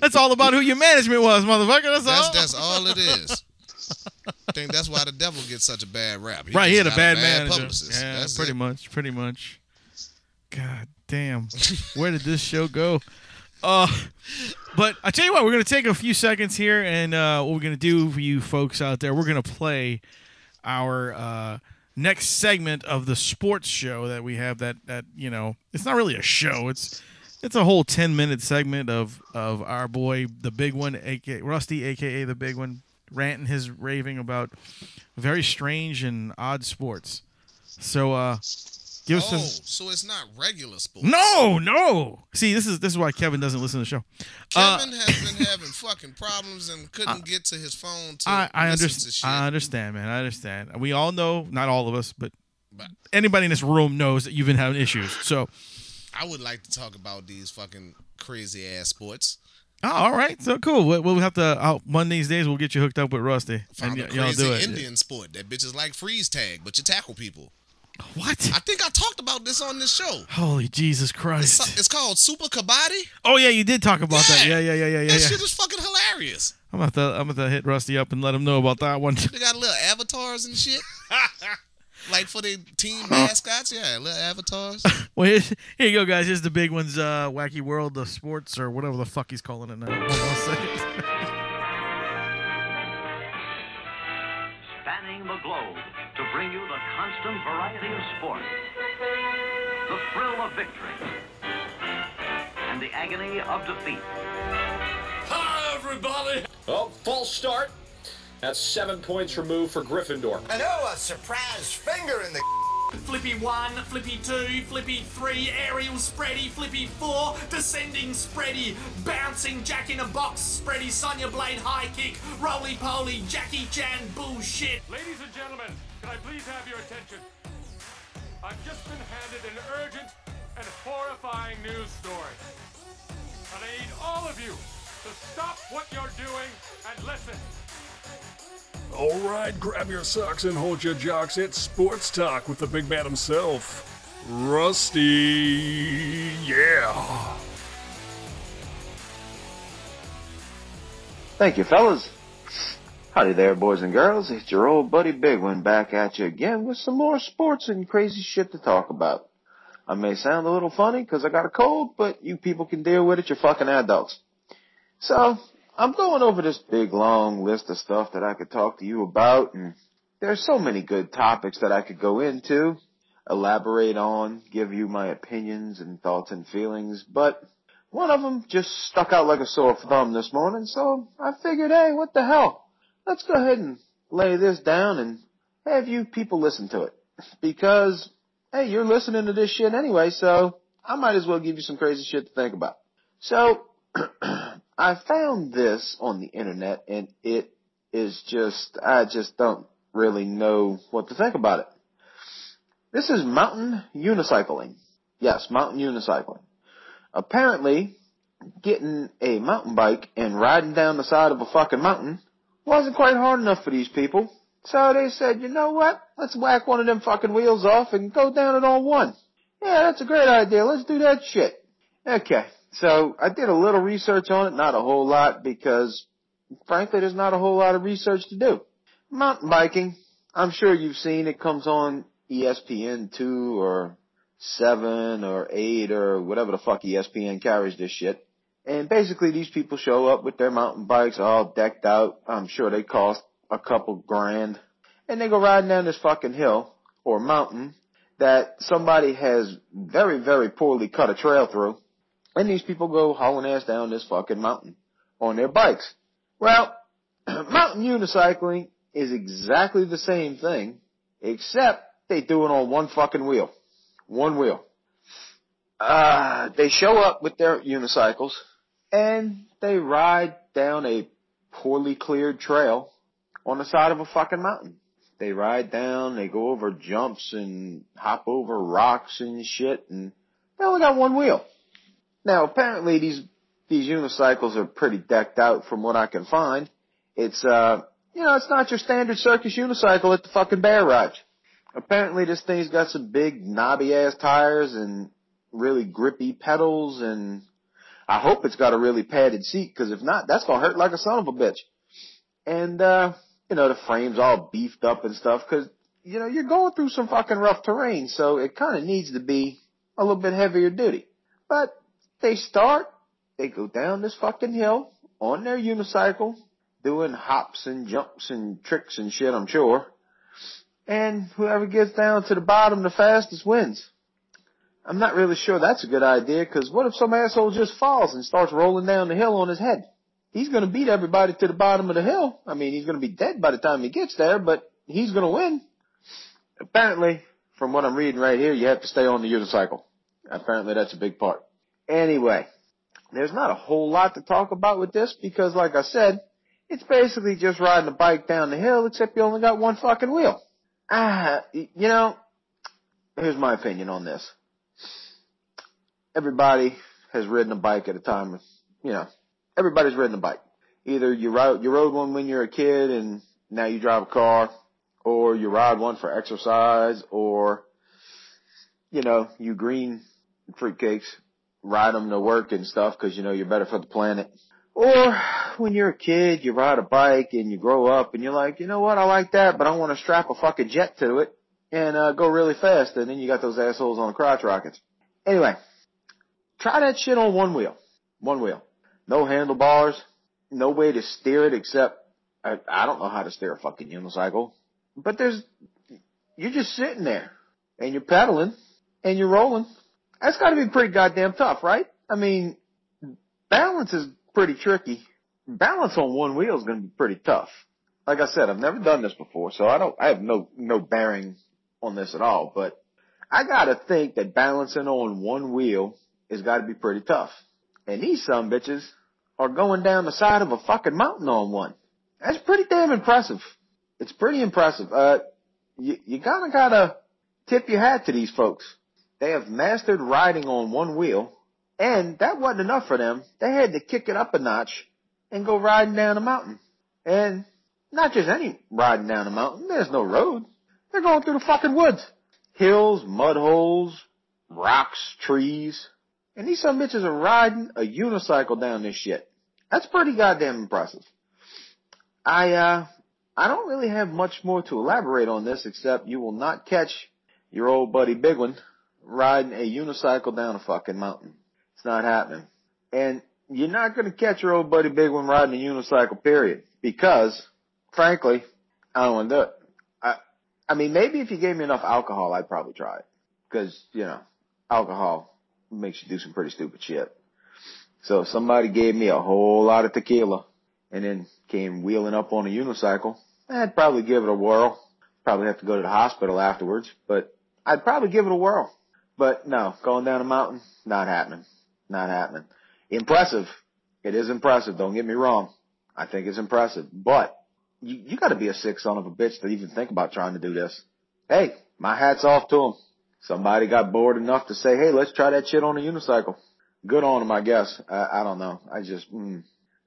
That's all about who your management was, motherfucker. That's all. All it is. I think that's why the devil gets such a bad rap. He had a bad manager. Publicist. Yeah, that's pretty much. God damn. Where did this show go? But I tell you what, we're going to take a few seconds here, and what we're going to do for you folks out there, we're going to play our next segment of the sports show that we have that you know, it's not really a show. It's a whole 10-minute segment of our boy, the Big One, aka Rusty, aka the Big One, ranting his raving about very strange and odd sports. So give us some. So it's not regular sports. No. See, this is why Kevin doesn't listen to the show. Kevin has been having fucking problems and couldn't get to his phone to listen to shit. I understand, man. I understand. We all know, not all of us, but anybody in this room knows that you've been having issues. So I would like to talk about these fucking crazy ass sports. Oh, all right. So cool. We'll have to, one of these days, we'll get you hooked up with Rusty. Found a crazy Indian sport. That bitch is like freeze tag, but you tackle people. What? I think I talked about this on this show. Holy Jesus Christ. It's called Super Kabaddi. Oh, yeah, you did talk about that. Yeah. That shit is fucking hilarious. I'm about to hit Rusty up and let him know about that one. They got little avatars and shit. Like for the team mascots, yeah, little avatars. Well, here you go, guys. Here's the Big One's Wacky World of Sports, or whatever the fuck he's calling it now. Hold on a second. Spanning the globe to bring you the constant variety of sport, the thrill of victory, and the agony of defeat. Hi, everybody! Oh, false start. That's 7 points removed for Gryffindor. And oh, a surprise finger in the Flippy 1, Flippy 2, Flippy 3, aerial spready, Flippy 4, descending spready, bouncing Jack in a box, spready, Sonya Blade high kick, roly-poly, Jackie Chan bullshit. Ladies and gentlemen, can I please have your attention? I've just been handed an urgent and horrifying news story. And I need all of you to stop what you're doing and listen. All right, grab your socks and hold your jocks. It's Sports Talk with the big man himself, Rusty. Yeah. Thank you, fellas. Howdy there, boys and girls. It's your old buddy Big One back at you again with some more sports and crazy shit to talk about. I may sound a little funny because I got a cold, but you people can deal with it. You're fucking adults. So I'm going over this big, long list of stuff that I could talk to you about, and there's so many good topics that I could go into, elaborate on, give you my opinions and thoughts and feelings, but one of them just stuck out like a sore thumb this morning, so I figured, hey, what the hell? Let's go ahead and lay this down and have you people listen to it, because, hey, you're listening to this shit anyway, so I might as well give you some crazy shit to think about. So I found this on the internet, and it is I just don't really know what to think about it. This is mountain unicycling. Yes, mountain unicycling. Apparently, getting a mountain bike and riding down the side of a fucking mountain wasn't quite hard enough for these people. So they said, you know what? Let's whack one of them fucking wheels off and go down it on one. Yeah, that's a great idea. Let's do that shit. Okay. So I did a little research on it, not a whole lot, because frankly there's not a whole lot of research to do. Mountain biking, I'm sure you've seen it, comes on ESPN 2 or 7 or 8 or whatever the fuck ESPN carries this shit. And basically these people show up with their mountain bikes all decked out. I'm sure they cost a couple grand. And they go riding down this fucking hill or mountain that somebody has very, very poorly cut a trail through. And these people go hauling ass down this fucking mountain on their bikes. Well, mountain unicycling is exactly the same thing, except they do it on one fucking wheel. One wheel. They show up with their unicycles, and they ride down a poorly cleared trail on the side of a fucking mountain. They ride down, they go over jumps and hop over rocks and shit, and they only got one wheel. Now, apparently these these unicycles are pretty decked out from what I can find. It's, it's not your standard circus unicycle at the fucking Bear Lodge. Apparently this thing's got some big knobby ass tires and really grippy pedals, and I hope it's got a really padded seat, because if not, that's gonna hurt like a son of a bitch. And, the frame's all beefed up and stuff, because, you're going through some fucking rough terrain, so it kind of needs to be a little bit heavier duty. But they go down this fucking hill on their unicycle, doing hops and jumps and tricks and shit, I'm sure. And whoever gets down to the bottom the fastest wins. I'm not really sure that's a good idea, because what if some asshole just falls and starts rolling down the hill on his head? He's going to beat everybody to the bottom of the hill. I mean, he's going to be dead by the time he gets there, but he's going to win. Apparently, from what I'm reading right here, you have to stay on the unicycle. Apparently, that's a big part. Anyway, there's not a whole lot to talk about with this, because like I said, it's basically just riding a bike down the hill, except you only got one fucking wheel. Here's my opinion on this. Everybody has ridden a bike at a time. Everybody's ridden a bike. Either you rode one when you were a kid and now you drive a car, or you ride one for exercise, or, you green fruitcakes ride them to work and stuff because, you're better for the planet. Or when you're a kid, you ride a bike and you grow up and you're like, you know what, I like that, but I want to strap a fucking jet to it and go really fast. And then you got those assholes on crotch rockets. Anyway, try that shit on one wheel. One wheel. No handlebars. No way to steer it except, I don't know how to steer a fucking unicycle. But you're just sitting there and you're pedaling and you're rolling. That's got to be pretty goddamn tough, right? I mean, balance is pretty tricky. Balance on one wheel is going to be pretty tough. Like I said, I've never done this before, so I have no bearing on this at all. But I got to think that balancing on one wheel has got to be pretty tough. And these sumbitches are going down the side of a fucking mountain on one. That's pretty damn impressive. It's pretty impressive. You kind of got to tip your hat to these folks. They have mastered riding on one wheel, and that wasn't enough for them. They had to kick it up a notch and go riding down a mountain. And not just any riding down a mountain. There's no road. They're going through the fucking woods. Hills, mud holes, rocks, trees. And these some bitches are riding a unicycle down this shit. That's pretty goddamn impressive. I don't really have much more to elaborate on this, except you will not catch your old buddy BigOne riding a unicycle down a fucking mountain. It's not happening. And you're not going to catch your old buddy BigOne riding a unicycle, period. Because, frankly, I don't want to do it. I mean, maybe if you gave me enough alcohol, I'd probably try it. Because, alcohol makes you do some pretty stupid shit. So if somebody gave me a whole lot of tequila and then came wheeling up on a unicycle, I'd probably give it a whirl. Probably have to go to the hospital afterwards, but I'd probably give it a whirl. But no, going down a mountain, not happening. Not happening. Impressive. It is impressive. Don't get me wrong. I think it's impressive. But you got to be a sick son of a bitch to even think about trying to do this. Hey, my hat's off to them. Somebody got bored enough to say, hey, let's try that shit on a unicycle. Good on them, I guess. I don't know.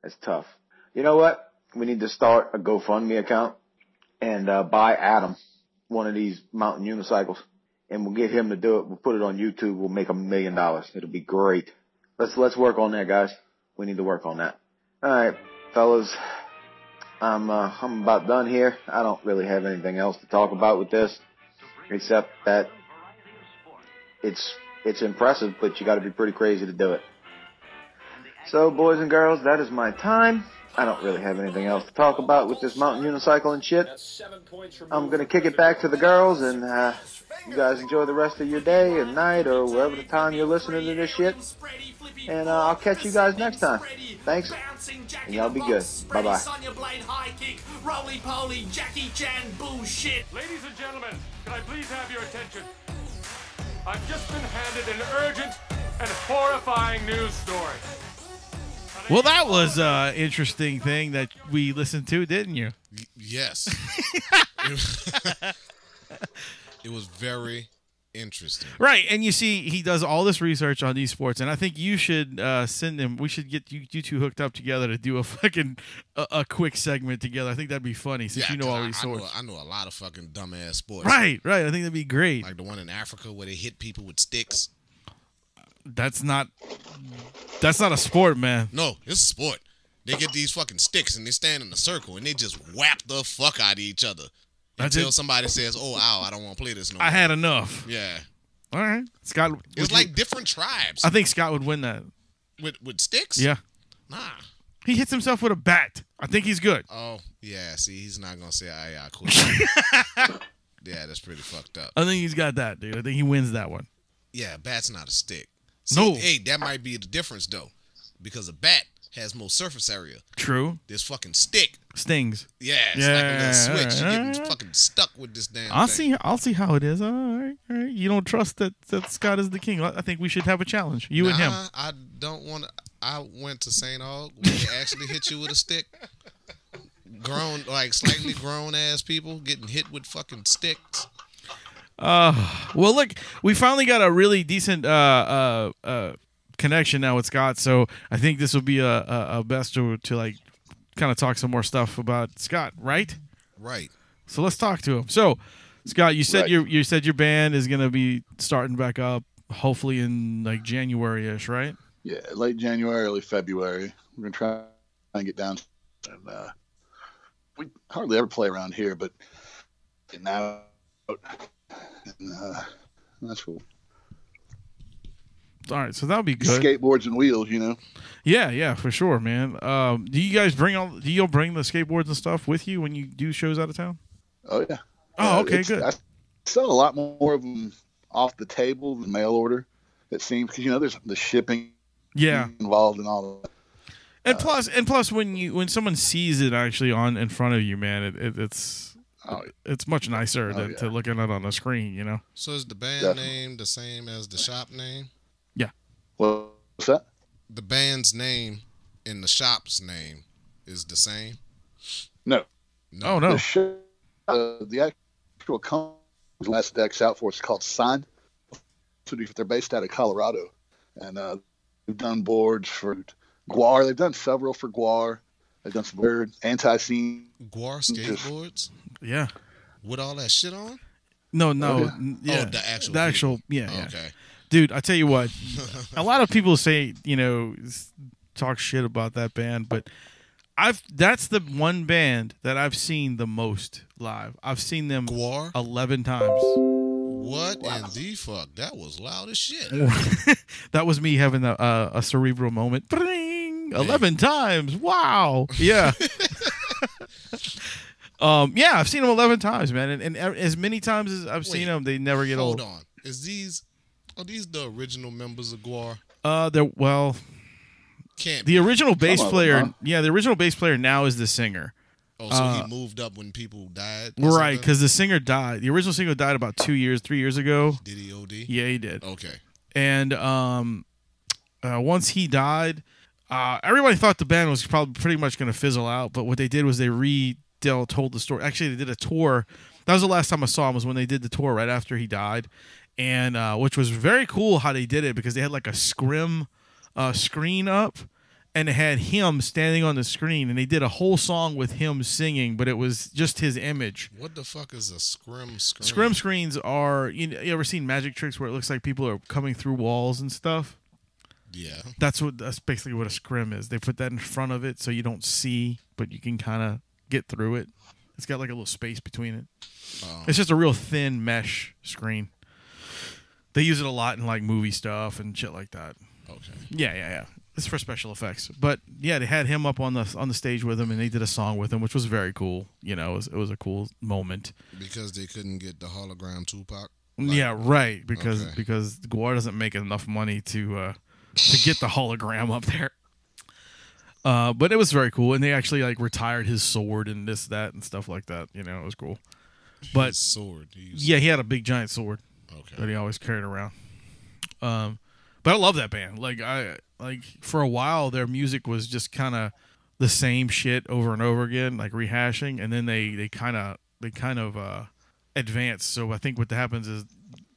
It's tough. You know what? We need to start a GoFundMe account and buy Adam one of these mountain unicycles. And we'll get him to do it. We'll put it on YouTube. We'll make $1 million. It'll be great. Let's work on that, guys. We need to work on that. All right, fellas. I'm about done here. I don't really have anything else to talk about with this, except that it's impressive, but you got to be pretty crazy to do it. So, boys and girls, that is my time. I don't really have anything else to talk about with this mountain unicycle and shit. I'm going to kick it back to the girls, and you guys enjoy the rest of your day and night or wherever the time you're listening to this shit. And I'll catch you guys next time. Thanks, and y'all be good. Bye-bye. Roly-poly, Jackie Chan bullshit. Ladies and gentlemen, can I please have your attention? I've just been handed an urgent and horrifying news story. Well, that was an interesting thing that we listened to, didn't you? Yes. It was very Interesting. Right, and you see, he does all this research on these sports, and I think you should send him. We should get you two hooked up together to do a fucking a quick segment together. I think that'd be funny since you know all these sports. I know a lot of fucking dumbass sports. Right. I think that'd be great. Like the one in Africa where they hit people with sticks. That's not a sport, man. No, it's a sport. They get these fucking sticks and they stand in a circle and they just whap the fuck out of each other. Until somebody says, "Oh, ow, I don't want to play this no more." I had enough. Yeah. All right, Scott. It's like different tribes. I think Scott would win that. With sticks? Yeah. Nah. He hits himself with a bat. I think he's good. Oh, yeah. See, he's not going to say, I cool. Yeah, that's pretty fucked up. I think he's got that, dude. I think he wins that one. Yeah, a bat's not a stick. See, no. Hey, that might be the difference, though. Because a bat has more surface area. True. This fucking stick stings. Yeah, it's like a little switch. You're getting fucking stuck with this damn thing. I'll see how it is. All right. You don't trust that Scott is the king. I think we should have a challenge. You and him. I don't want to. I went to St. Aug where they actually hit you with a stick. Slightly grown ass people getting hit with fucking sticks. Well, look, we finally got a really decent connection now with Scott, so I think this will be a best to like kind of talk some more stuff about Scott, right? Right. So let's talk to him. So, Scott, you said you said your band is going to be starting back up, hopefully in like January-ish, right? Yeah, late January, early February. We're going to try and get down. And we hardly ever play around here, but now that's cool. All right, so that'll be good. Skateboards and wheels, you know. Yeah, for sure, man. Do you guys bring the skateboards and stuff with you when you do shows out of town? Oh yeah. Oh, okay, good. I sell a lot more of them off the table than mail order. It seems because there's the shipping. Yeah. Involved in all of that. And plus, when someone sees it actually in front of you, man, it's much nicer to looking at it on the screen, you know. So is the band name the same as the shop name? Yeah. What's that? The band's name and the shop's name is the same? No. Oh, no. The actual company last decks out for is called Sign. They're based out of Colorado. And they've done boards for Gwar. They've done several for Gwar. They've done some weird anti-scene. Gwar skateboards? Yeah. With all that shit on? No. Yeah. Oh, the actual. Yeah. Okay. Dude, I tell you what, a lot of people say, talk shit about that band, but that's the one band that I've seen the most live. I've seen them Gwar? 11 times. What in the fuck? That was loud as shit. That was me having a cerebral moment. Bring! 11 times. Wow. Yeah. Yeah, I've seen them 11 times, man. And as many times as I've seen them, they never get old. Hold on. Are these the original members of Gwar? Can't be. The original bass player, the original bass player now is the singer. Oh, so he moved up when people died? Right, because the singer died. The original singer died about 3 years ago. Did he OD? Yeah, he did. Okay. And once he died, everybody thought the band was probably pretty much going to fizzle out, but what they did was they told the story. Actually, they did a tour. That was the last time I saw him, was when they did the tour right after he died, and which was very cool how they did it, because they had like a scrim screen up, and it had him standing on the screen, and they did a whole song with him singing, but it was just his image. What the fuck is a scrim screen? Scrim screens are, you ever seen magic tricks where it looks like people are coming through walls and stuff? Yeah. That's basically what a scrim is. They put that in front of it so you don't see, but you can kind of get through it. It's got like a little space between it. Oh. It's just a real thin mesh screen. They use it a lot in like movie stuff and shit like that. Okay. Yeah. It's for special effects. But yeah, they had him up on the stage with him, and they did a song with him, which was very cool. It was a cool moment. Because they couldn't get the hologram Tupac? Yeah, right. Because Gwar doesn't make enough money to get the hologram up there. But it was very cool, and they actually like retired his sword and this, that, and stuff like that. It was cool. But his sword? He had a big giant sword. Okay. That he always carried around. But I love that band. Like for a while, their music was just kind of the same shit over and over again, like rehashing, and then they kind of advance. So I think what happens is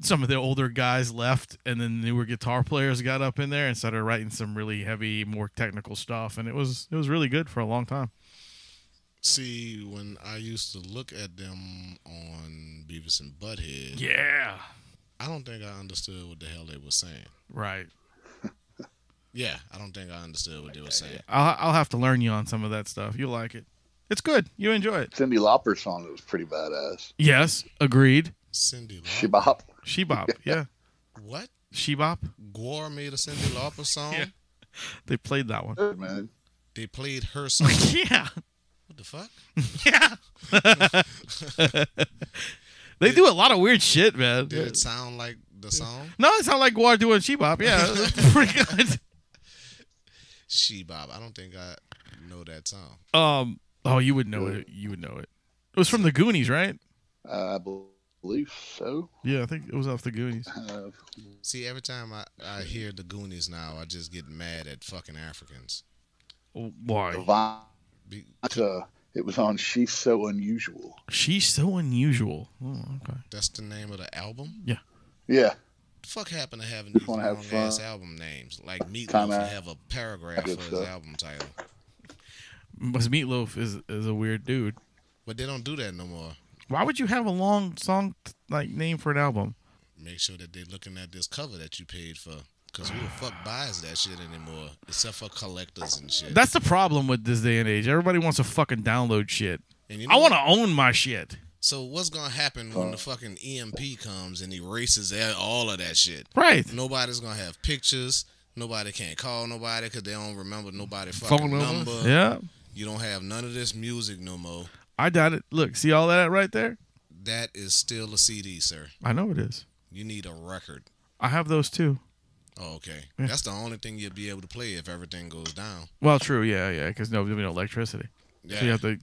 some of the older guys left, and then newer guitar players got up in there and started writing some really heavy, more technical stuff, and it was really good for a long time. See, when I used to look at them on Beavis and Butthead, Yeah. I don't think I understood what the hell they were saying. Right. Yeah, I don't think I understood what they were saying. I'll have to learn you on some of that stuff. You'll like it. It's good. You enjoy it. Cyndi Lauper song was pretty badass. Yes, agreed. Cyndi Lauper. Shebop. Shebop, yeah. What? Shebop. Gwar made a Cyndi Lauper song? Yeah. They played that one. Good, man. They played her song? Yeah. What the fuck? Yeah. They do a lot of weird shit, man. Did it sound like the song? No, it sounded like Gwar doing Shebop. Yeah, it's pretty good. Shebop. I don't think I know that song. Oh, you would know it. You would know it. It was from the Goonies, right? I believe so. Yeah, I think it was off the Goonies. See, every time I hear the Goonies now, I just get mad at fucking Africans. Why? It was on She's So Unusual. She's So Unusual. Oh, okay. That's the name of the album? Yeah. Yeah. The fuck happened to having these long-ass album names? Like Meatloaf would have a paragraph for his album title. Because Meatloaf is a weird dude. But they don't do that no more. Why would you have a long song like name for an album? Make sure that they're looking at this cover that you paid for. Because who the fuck buys that shit anymore? Except for collectors and shit. That's the problem with this day and age. Everybody wants to fucking download shit. And you know I want to own my shit. So what's going to happen when the fucking EMP comes and erases all of that shit? Right. Nobody's going to have pictures. Nobody can't call nobody because they don't remember nobody's fucking Phone number. Yeah. You don't have none of this music no more. I doubt it. Look, see all that right there? That is still a CD, sir. I know it is. You need a record. I have those too. Oh, okay. Yeah. That's the only thing you'll be able to play if everything goes down. Well, true. Yeah, because there'll be no electricity. Yeah. So you have to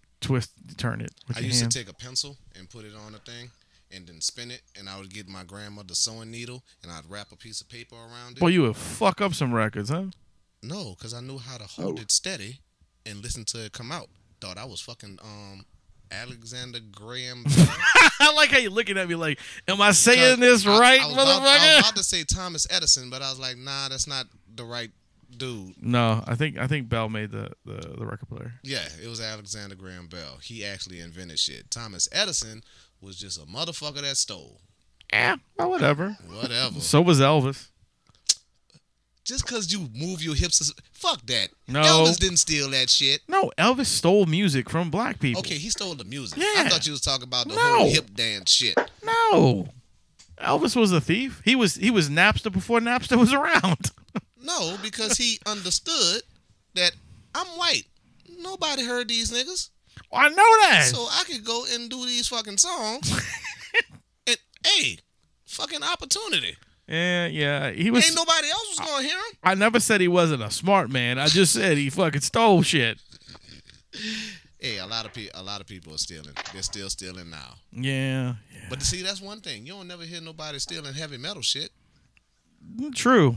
turn it with I your used hand. to take a pencil and put it on a thing and then spin it, and I would get my grandmother's sewing needle, and I'd wrap a piece of paper around it. Boy, you would fuck up some records, huh? No, because I knew how to hold it steady and listen to it come out. Thought I was fucking Alexander Graham Bell. I like how you're looking at me like, am I saying this right, motherfucker? I was about to say Thomas Edison, but I was like, nah, that's not the right dude. No, I think Bell made the record player. Yeah, it was Alexander Graham Bell. He actually invented shit. Thomas Edison was just a motherfucker that stole. Yeah, well, whatever. Whatever. So was Elvis. Just because you move your hips, fuck that. No. Elvis didn't steal that shit. No, Elvis stole music from black people. Okay, he stole the music. Yeah. I thought you was talking about the whole hip dance shit. No. Elvis was a thief. He was Napster before Napster was around. No, because he understood that I'm white. Nobody heard these niggas. I know that. So I could go and do these fucking songs. And, hey, fucking opportunity. Yeah. He was. Ain't nobody else was gonna hear him. I never said he wasn't a smart man. I just said he fucking stole shit. Hey, a lot of people are stealing. They're still stealing now. Yeah. But see, that's one thing. You don't never hear nobody stealing heavy metal shit. True.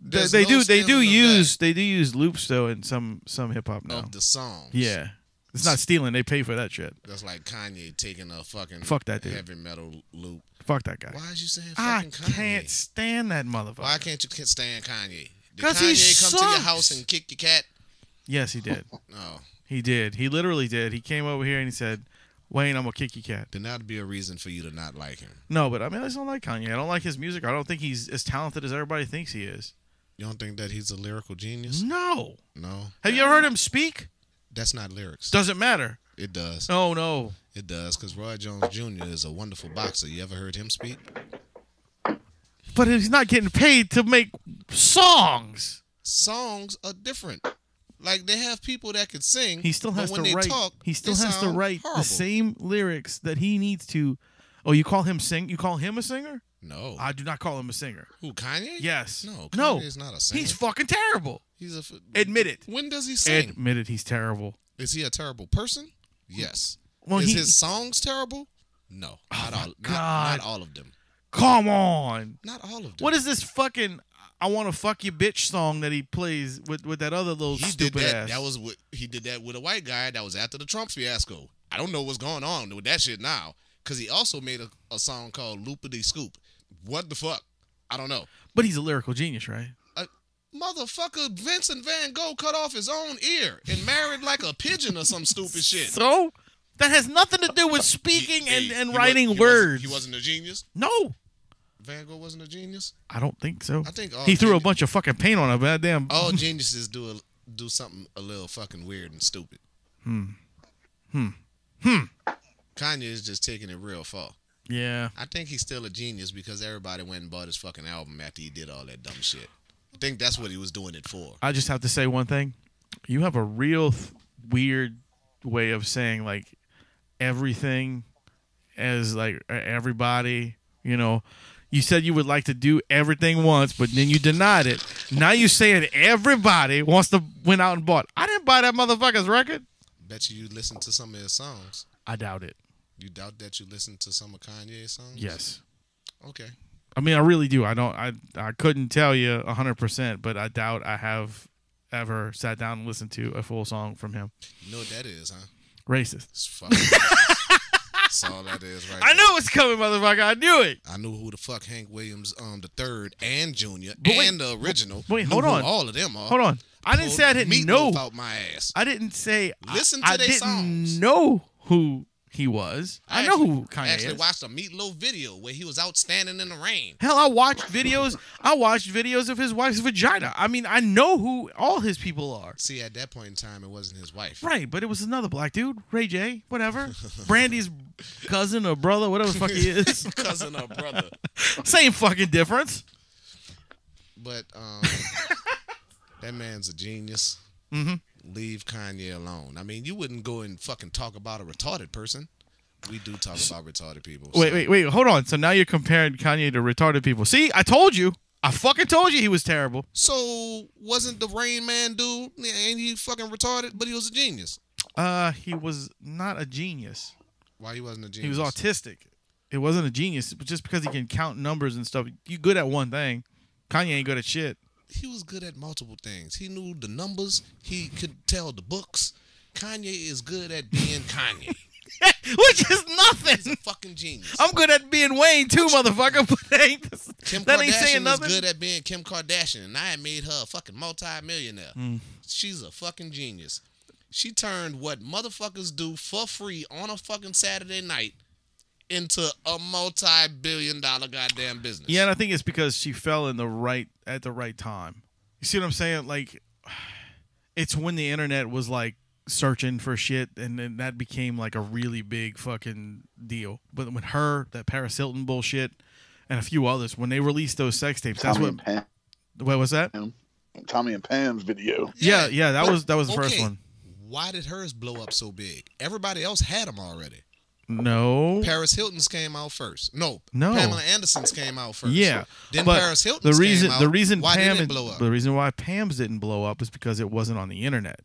They no do use loops though in some hip hop now. Of the songs. Yeah. It's not stealing. They pay for that shit. That's like Kanye taking a fucking Fuck that dude. heavy metal loop. Fuck that guy. Why is you saying I fucking Kanye? can't stand that motherfucker. Why can't you stand Kanye? Did 'Cause he Kanye come to your sucks. house and kick your cat? Yes, he did. No. He did. He literally did. He came over here and he said, Wayne, I'm going to kick your cat. Then that'd be a reason for you to not like him. No, but I mean, I just don't like Kanye. I don't like his music. I don't think he's as talented as everybody thinks he is. You don't think that he's a lyrical genius? No. No. Have you ever heard him speak? That's not lyrics. Doesn't matter. It does. Oh, no. It does, because Roy Jones Jr. is a wonderful boxer. You ever heard him speak? But he's not getting paid to make songs. Songs are different. Like, they have people that can sing. He still has but to when write. they talk, He still they has to sound write horrible. the same lyrics that he needs to. Oh, you call him sing? You call him a singer? No. I do not call him a singer. Who, Kanye? Yes. No, No. Kanye is not a singer. He's fucking terrible. He's Admit it. When does he sing? Admit it. He's terrible. Is he a terrible person? Yes. Well, is his songs terrible? No. Not all. God. Not all of them. Come on. Not all of them. What is this fucking "I Want to Fuck Your Bitch" song that he plays with that other little He stupid did that. ass? That was he did that with a white guy. That was after the Trump fiasco. I don't know what's going on with that shit now. Because he also made a song called "Loopity Scoop." What the fuck? I don't know. But he's a lyrical genius, right? Motherfucker, Vincent Van Gogh cut off his own ear and married like a pigeon or some stupid shit. So that has nothing to do with speaking and writing he words. He wasn't a genius? No. Van Gogh wasn't a genius? I don't think so. I think he threw a bunch of fucking paint on a goddamn. All geniuses do something a little fucking weird and stupid. Kanye is just taking it real far. Yeah. I think he's still a genius because everybody went and bought his fucking album after he did all that dumb shit. I think that's what he was doing it for. I just have to say one thing. You have a real weird way of saying like everything as like everybody, you know. You said you would like to do everything once, but then you denied it. Now you're saying everybody wants to went out and bought. I didn't buy that motherfucker's record. Bet you listened to some of his songs. I doubt it. You doubt that you listened to some of Kanye's songs? Yes. Okay. I mean, I really do. I couldn't tell you 100%, but I doubt I have ever sat down and listened to a full song from him. You know what that is, huh? Racist. It's fucking that's all that is right I there. knew it was coming, motherfucker. I knew it. I knew who the fuck Hank Williams, the third and Junior, But and the original. Wait, hold on. All of them are. Hold on. I didn't say I didn't know. Out my ass. I didn't say Listen I to their didn't songs. know who he was. I know who Kanye I actually is. watched a Meatloaf video where he was out standing in the rain. Hell, I watched videos of his wife's vagina. I mean, I know who all his people are. See, at that point in time, it wasn't his wife. Right, but it was another black dude, Ray J, whatever. Brandy's cousin or brother, whatever the fuck he is. Cousin or brother. Same fucking difference. But that man's a genius. Mm-hmm. Leave Kanye alone. I mean, you wouldn't go and fucking talk about a retarded person. We do talk about retarded people. Wait, hold on. So now you're comparing Kanye to retarded people. See, I told you. I fucking told you he was terrible. So wasn't the Rain Man dude? Ain't he fucking retarded? But he was a genius. He was not a genius. Why he wasn't a genius? He was autistic. It wasn't a genius, but just because he can count numbers and stuff. You good at one thing. Kanye ain't good at shit. He was good at multiple things. He knew the numbers. He could tell the books. Kanye is good at being Kanye. Which is nothing. He's a fucking genius. I'm good at being Wayne too, motherfucker. But Kim that Kardashian ain't saying nothing. is good at being Kim Kardashian, and I made her a fucking multi-millionaire. She's a fucking genius. She turned what motherfuckers do for free on a fucking Saturday night into a multi-billion-dollar goddamn business. Yeah, and I think it's because she fell at the right time. You see what I'm saying? Like, it's when the internet was like searching for shit, and then that became like a really big fucking deal. But when that Paris Hilton bullshit, and a few others, when they released those sex tapes, that's what. What was that? Tommy and Pam's video. Yeah, that was the first one. Why did hers blow up so big? Everybody else had them already. No. Paris Hilton's came out first. No. No. Pamela Anderson's came out first. Yeah. Then but Paris Hilton's came out. The reason why Pam didn't it blow up? The reason why Pam's didn't blow up is because it wasn't on the internet.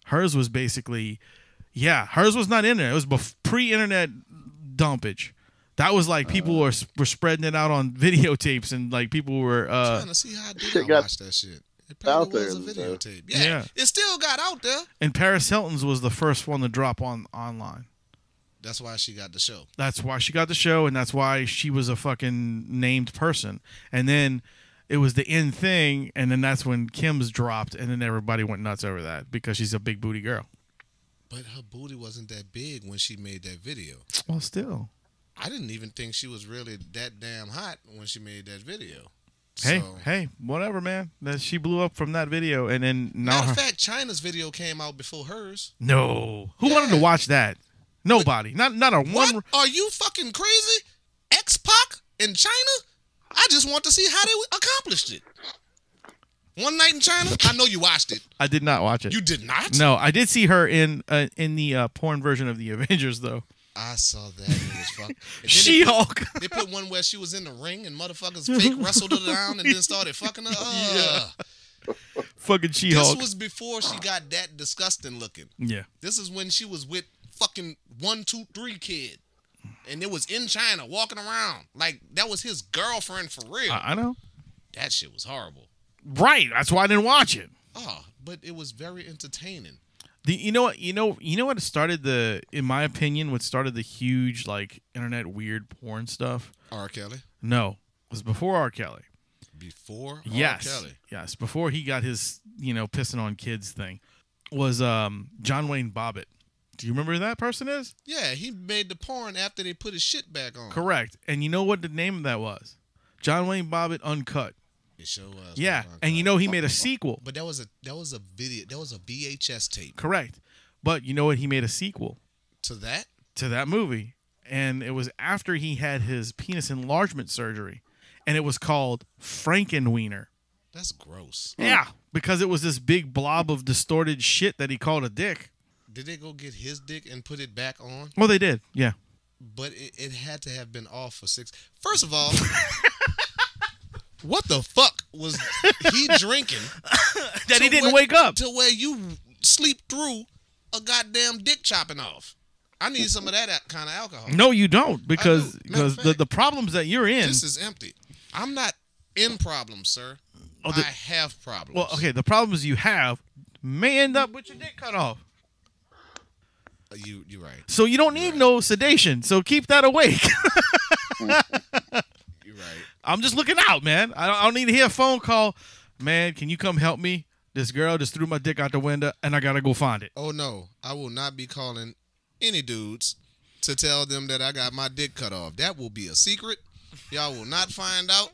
Hers was basically, hers was not internet. It was pre-internet dumpage. That was like people were spreading it out on videotapes, and like people were trying to see how I watch that shit. It probably was a videotape. Yeah, it still got out there. And Paris Hilton's was the first one to drop online. That's why she got the show. That's why she got the show, and that's why she was a fucking named person. And then it was the in thing, and then that's when Kim's dropped, and then everybody went nuts over that because she's a big booty girl. But her booty wasn't that big when she made that video. Well, still. I didn't even think she was really that damn hot when she made that video. Hey, whatever, man. That she blew up from that video, and then now. Matter of fact, China's video came out before hers. No, who wanted to watch that? Nobody. Not a one. What? Are you fucking crazy? X-Pac in China? I just want to see how they accomplished it. One Night in China? I know you watched it. I did not watch it. You did not? No, I did see her in the porn version of the Avengers, though. I saw that. It was fucking. She-Hulk. They put one where she was in the ring and motherfuckers fake wrestled her down and then started fucking her. Fucking She-Hulk. This was before she got that disgusting looking. Yeah. This is when she was with fucking 1, 2, 3 kid. And it was in China walking around. Like, that was his girlfriend for real. I know. That shit was horrible. Right. That's why I didn't watch it. Oh, but it was very entertaining. You know what started in my opinion, what started the huge like internet weird porn stuff? R. Kelly? No. was before R. Kelly. Before Yes. R. Kelly? Yes. Before he got his, pissing on kids thing. Was John Wayne Bobbitt. Do you remember who that person is? Yeah, he made the porn after they put his shit back on. Correct. And you know what the name of that was? John Wayne Bobbitt Uncut. It sure was. Yeah. And he made a sequel. But that was a video. That was a VHS tape. Correct. But you know what? He made a sequel. To that? To that movie. And it was after he had his penis enlargement surgery. And it was called Frankenwiener. That's gross. Yeah. Because it was this big blob of distorted shit that he called a dick. Did they go get his dick and put it back on? Well, they did. Yeah. But it had to have been off for 6. First of all, what the fuck was he drinking that he didn't wake up to where you sleep through a goddamn dick chopping off? I need some of that kind of alcohol. No, you don't, because the problems that you're in. This is empty. I'm not in problems, sir. I have problems. Well, okay, the problems you have may end up with your dick cut off. You're right. So you don't need no sedation. So keep that awake. You're right. I'm just looking out, man. I don't need to hear a phone call. Man, can you come help me? This girl just threw my dick out the window, and I got to go find it. Oh, no. I will not be calling any dudes to tell them that I got my dick cut off. That will be a secret. Y'all will not find out.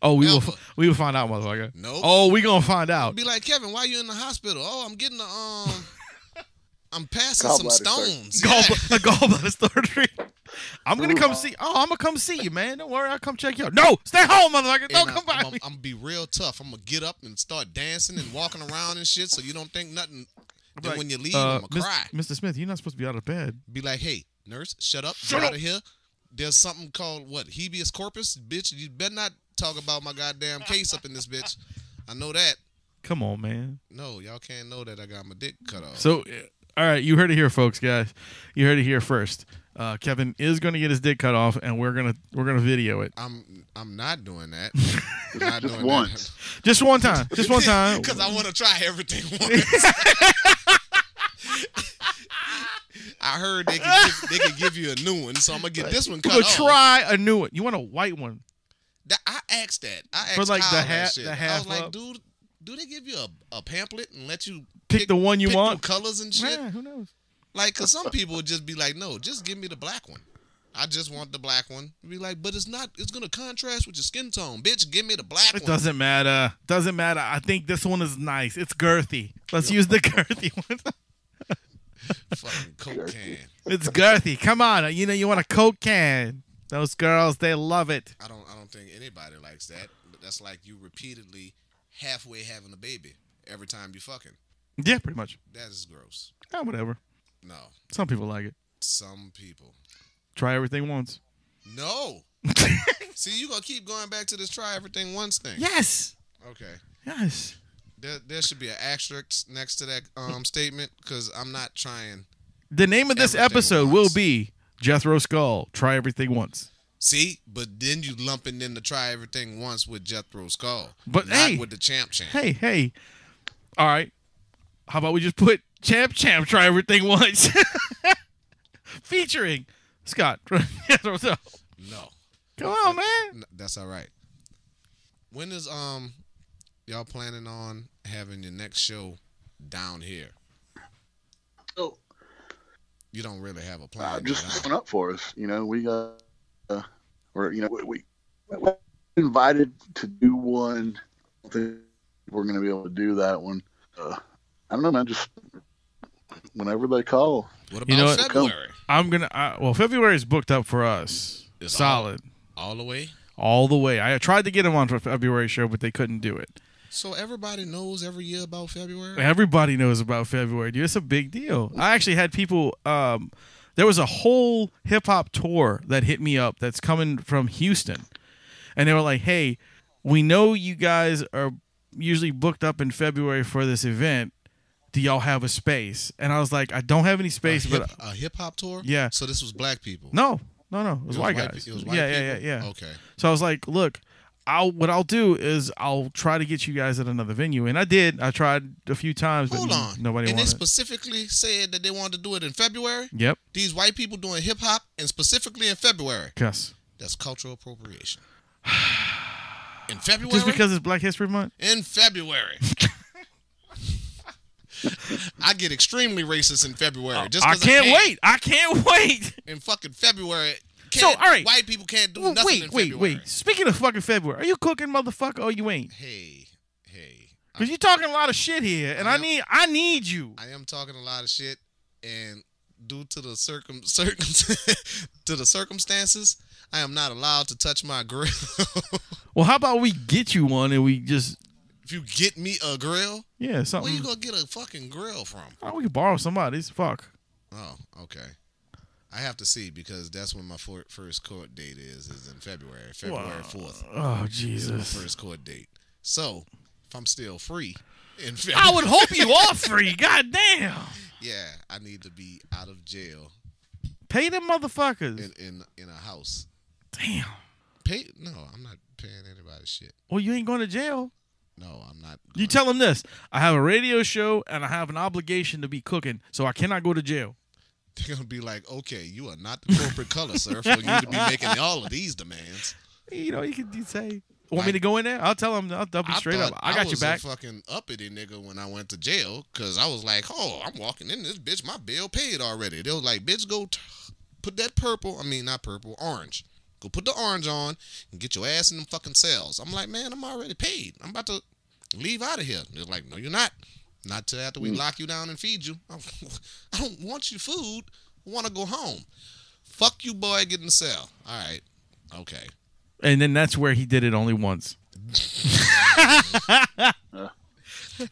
Oh, we will find out, motherfucker. Nope. Oh, we gonna find out. Be like, Kevin, why you in the hospital? Oh, I'm getting I'm passing some stones. Gallbladder surgery. I'm gonna come see. Oh, I'm gonna come see you, man. Don't worry, I'll come check you out. No, stay home, motherfucker. Don't come by me. I'm gonna be real tough. I'm gonna get up and start dancing and walking around and shit, so you don't think nothing. Then like, when you leave, I'm gonna cry. Mr. Smith, you're not supposed to be out of bed. Be like, hey, nurse, shut up. Get out of here. There's something called what? Habeas corpus, bitch. You better not talk about my goddamn case up in this bitch. I know that. Come on, man. No, y'all can't know that I got my dick cut off. So, all right, you heard it here, folks, guys. You heard it here first. Kevin is going to get his dick cut off, and we're gonna video it. I'm not doing that. Not just once. That. Just one time. Just one time. Because I want to try everything once. I heard they could give you a new one, so I'm gonna get this one cut off. Try a new one. You want a white one? I asked that. I asked for like Kyle the half. that shit. The half. I was like, up. dude, do they give you a pamphlet and let you pick the one you want? Colors and shit. Yeah, who knows? Like, cause some people would just be like, no, just give me the black one. I just want the black one. Be like, but it's not. It's gonna contrast with your skin tone, bitch. Give me the black one. It doesn't matter. Doesn't matter. I think this one is nice. It's girthy. Let's use the girthy one. Fucking Coke can. It's girthy. Come on. You want a Coke can. Those girls, they love it. I don't think anybody likes that. But that's like you repeatedly halfway having a baby every time you fucking. Yeah, pretty much. That is gross. Oh, whatever. No. Some people like it. Some people. Try everything once. No. See, you gonna keep going back to this try everything once thing. Yes. Okay. Yes. There should be an asterisk next to that statement because I'm not trying. The name of this episode will be Jethro Skull. Try everything once. See, but then you lumping in the try everything once with Jethro Skull, but not with the champ. Hey. All right. How about we just put champ try everything once, featuring Scott. Jethro Skull. No. Come on, man. That's all right. When is y'all planning on having your next show down here? Oh, you don't really have a plan. Just coming up for us. We we invited to do one. I think we're going to be able to do that one. I don't know, man. Just whenever they call. What about February? I'm gonna. February is booked up for us. It's solid. All the way. All the way. I tried to get them on for February show, but they couldn't do it. So everybody knows every year about February? Everybody knows about February, dude. It's a big deal. I actually had people, there was a whole hip-hop tour that hit me up that's coming from Houston. And they were like, hey, we know you guys are usually booked up in February for this event. Do y'all have a space? And I was like, I don't have any space. A hip-hop tour? Yeah. So this was black people? No. It was white guys. It was white people? Yeah. Okay. So I was like, look, what I'll do is I'll try to get you guys at another venue. And I did. I tried a few times, but Hold on. Nobody wanted it. And they specifically said that they wanted to do it in February? Yep. These white people doing hip-hop and specifically in February? Yes. That's cultural appropriation. In February? Just because it's Black History Month? In February. I get extremely racist in February. Just I can't wait. I can't wait. In fucking February. All right. White people can't do nothing in February. Wait. Speaking of fucking February, are you cooking, motherfucker, or you ain't? Hey. Because you're talking a lot of shit here, and I need you. I am talking a lot of shit, and due to the to the circumstances, I am not allowed to touch my grill. Well, how about we get you one, and we just... If you get me a grill? Yeah, something. Where you gonna get a fucking grill from? Oh, we can borrow somebody's. Fuck. Oh, okay. I have to see because that's when my first court date is in February 4th. Oh, Jesus. Is my first court date. So, if I'm still free in February. I would hope you are free. God damn. Yeah, I need to be out of jail. Pay them motherfuckers. In a house. Damn. No, I'm not paying anybody shit. Well, you ain't going to jail. No, I'm not. You tell them this. I have a radio show, and I have an obligation to be cooking, so I cannot go to jail. They're going to be like, okay, you are not the corporate color, sir, for you to be making all of these demands. You know, you can say, want me to go in there? I'll tell them. I'll be straight up. I got your back. I was a fucking uppity nigga when I went to jail because I was like, oh, I'm walking in this bitch. My bill paid already. They was like, bitch, go put that orange. Go put the orange on and get your ass in them fucking cells. I'm like, man, I'm already paid. I'm about to leave out of here. They're like, no, you're not. Not till after we lock you down and feed you. I don't want your food. I want to go home. Fuck you, boy. Get in the cell. All right. Okay. And then that's where he did it only once.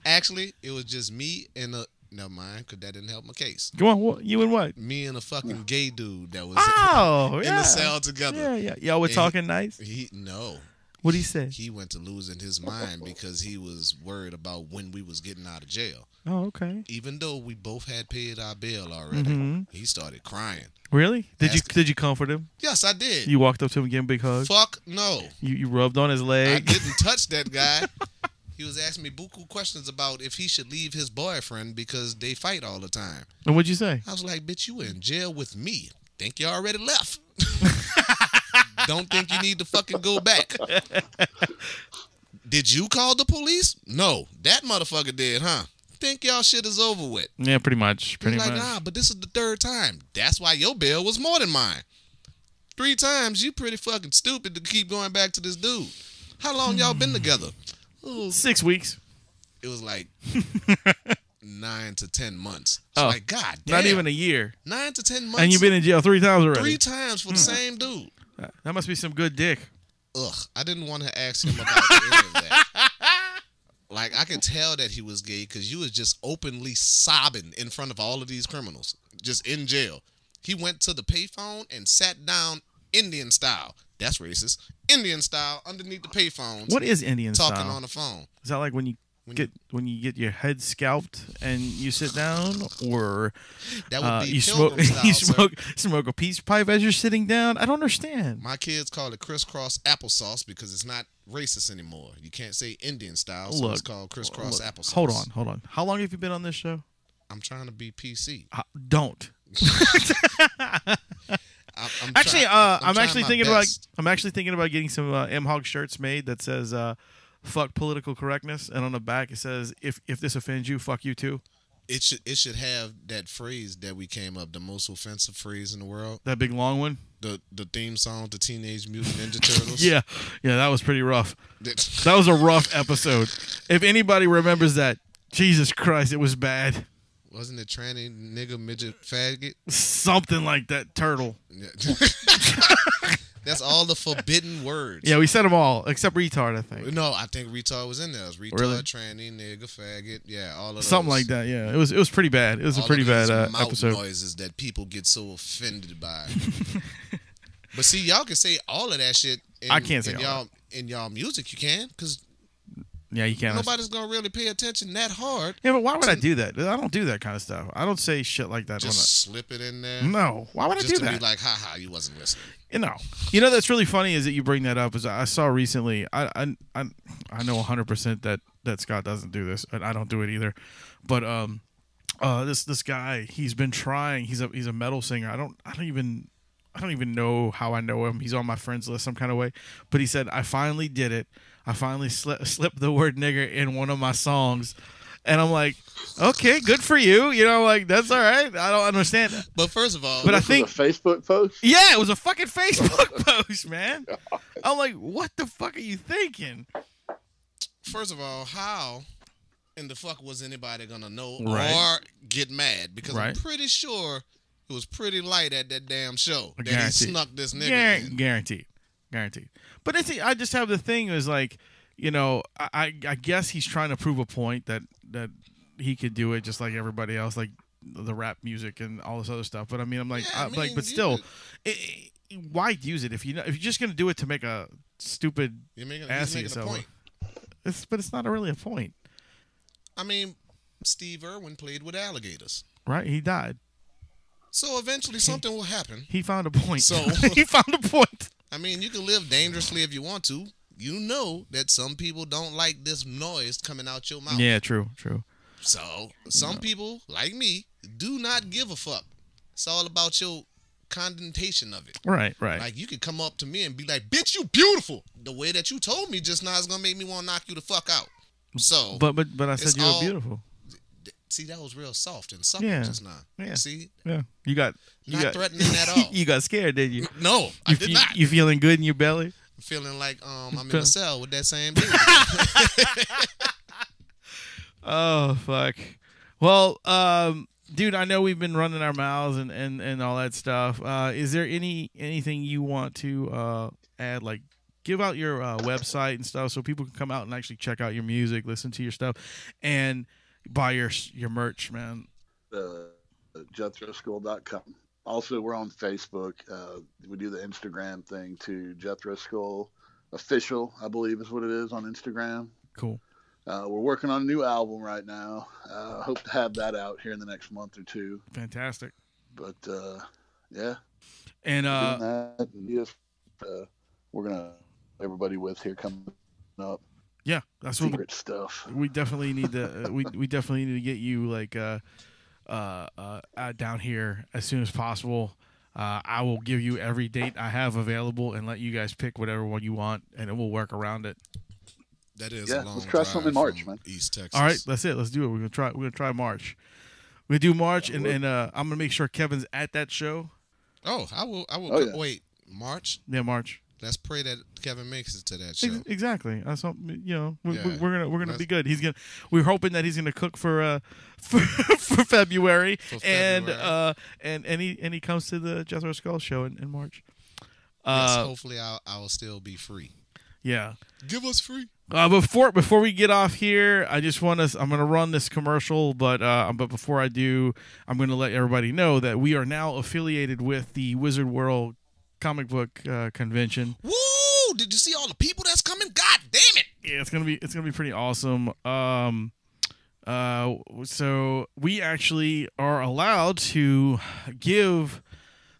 Actually, it was just me and a... Never mind, because that didn't help my case. Go on. You and what? Me and a fucking gay dude that was in the cell together. Yeah. Y'all were talking nice? No. What'd he say? He went to losing his mind because he was worried about when we was getting out of jail. Oh, okay. Even though we both had paid our bail already, he started crying. Really? Did you comfort him? Yes, I did. You walked up to him and gave him a big hug? Fuck no. You rubbed on his leg? I didn't touch that guy. He was asking me buku questions about if he should leave his boyfriend because they fight all the time. And what'd you say? I was like, bitch, you were in jail with me. Think you already left. Don't think you need to fucking go back. Did you call the police? No. That motherfucker did, huh? Think y'all shit is over with. Yeah, pretty much. Pretty much. Nah, but this is the third time. That's why your bail was more than mine. 3 times, you pretty fucking stupid to keep going back to this dude. How long y'all been together? Ooh, 6 weeks. It was like 9 to 10 months. So like, God damn. Not even a year. 9 to 10 months. And you've been in jail 3 times already. 3 times for the same dude. That must be some good dick. Ugh, I didn't want to ask him about any of that. Like, I could tell that he was gay because you was just openly sobbing in front of all of these criminals, just in jail. He went to the payphone and sat down Indian style. That's racist. Indian style underneath the payphones. What is Indian style? Talking on the phone. Is that like when you get your head scalped and you sit down, or that would be you smoke a peace pipe as you're sitting down? I don't understand. My kids call it crisscross applesauce because it's not racist anymore. You can't say Indian style, so it's called crisscross applesauce. Hold on. How long have you been on this show? I'm trying to be PC. Don't. I'm actually thinking about getting some MHOG shirts made that says "fuck political correctness," and on the back it says "if this offends you, fuck you too." It should have that phrase that we came up, the most offensive phrase in the world. That big long one. The theme song to Teenage Mutant Ninja Turtles. yeah, that was pretty rough. That was a rough episode. If anybody remembers that, Jesus Christ, it was bad. Wasn't it tranny, nigga, midget, faggot? Something like that, turtle. Yeah. That's all the forbidden words. Yeah, we said them all, except retard, I think. No, I think retard was in there. It was retard, really? Tranny, nigga, faggot. Yeah, all of those. Something like that, yeah. It was pretty bad. It was all a pretty bad episode. Noises that people get so offended by. But see, y'all can say all of that shit. I can't say all in y'all music, you can, because... Yeah, you can't. Nobody's going to really pay attention that hard. Yeah, but why would I do that? I don't do that kind of stuff. I don't say shit like that. Just slip it in there? No. Why would I do that? Just to be like, haha, you wasn't listening. No. You know, that's really funny is that you bring that up. Is I saw recently, I know 100% that Scott doesn't do this, and I don't do it either. But this guy, he's been trying. He's a metal singer. I don't even I don't even know how I know him. He's on my friends list some kind of way. But he said, I finally did it. I finally slipped the word nigger in one of my songs. And I'm like, okay, good for you. You know, like, that's all right. I don't understand. But first of all, but I think was a Facebook post? Yeah, it was a fucking Facebook post, man. I'm like, what the fuck are you thinking? First of all, how in the fuck was anybody going to know Right. or get mad? Because Right. I'm pretty sure it was pretty light at that damn show that he Guaranteed. snuck this nigga in. Guaranteed. But I just have the thing is like, you know, I guess he's trying to prove a point that he could do it just like everybody else, like the rap music and all this other stuff. But I mean, I'm like, but still, why use it if you're just gonna do it to make a stupid ass of yourself? But it's not really a point. I mean, Steve Irwin played with alligators. Right? He died. So eventually something will happen. He found a point. So he found a point. I mean, you can live dangerously if you want to. You know that some people don't like this noise coming out your mouth. Yeah, true. So some people, like me, do not give a fuck. It's all about your connotation of it. Right. Like, you could come up to me and be like, bitch, you beautiful. The way that you told me just now is going to make me want to knock you the fuck out. So, But I said you were beautiful. See, that was real soft and supple just now. Yeah. See? Yeah. You got threatening at all. You got scared, didn't you? No, I did not. You feeling good in your belly? I'm feeling like I'm in a cell with that same dude. Oh, fuck. Well, dude, I know we've been running our mouths and all that stuff. Is there anything you want to add? Like, give out your website and stuff so people can come out and actually check out your music, listen to your stuff, and buy your merch, man. JethroSkull.com. Also, we're on Facebook. We do the Instagram thing too. Jethro Skull Official, I believe is what it is on Instagram. Cool. We're working on a new album right now. Hope to have that out here in the next month or two. Fantastic. But yeah. And we're gonna everybody with here coming up. Yeah, that's secret stuff. We definitely need to. we definitely need to get you like down here as soon as possible. I will give you every date I have available and let you guys pick whatever one you want, and it will work around it. That is a long let's try something in March, man. East Texas. All right, that's it. Let's do it. We're gonna try March. We do March, and I'm gonna make sure Kevin's at that show. Oh, I will. yeah. Wait, March? Yeah, March. Let's pray that Kevin makes it to that show. Exactly. That's something. You know, we're gonna be good. We're hoping that he's gonna cook for February, and he comes to the Jethro Skull show in March. Yes, hopefully I'll still be free. Yeah. Give us free. Before we get off here, I'm gonna run this commercial, but before I do, I'm gonna let everybody know that we are now affiliated with the Wizard World comic book convention. Woo! Did you see all the people that's coming? God damn it! Yeah, it's gonna be pretty awesome. So we actually are allowed to give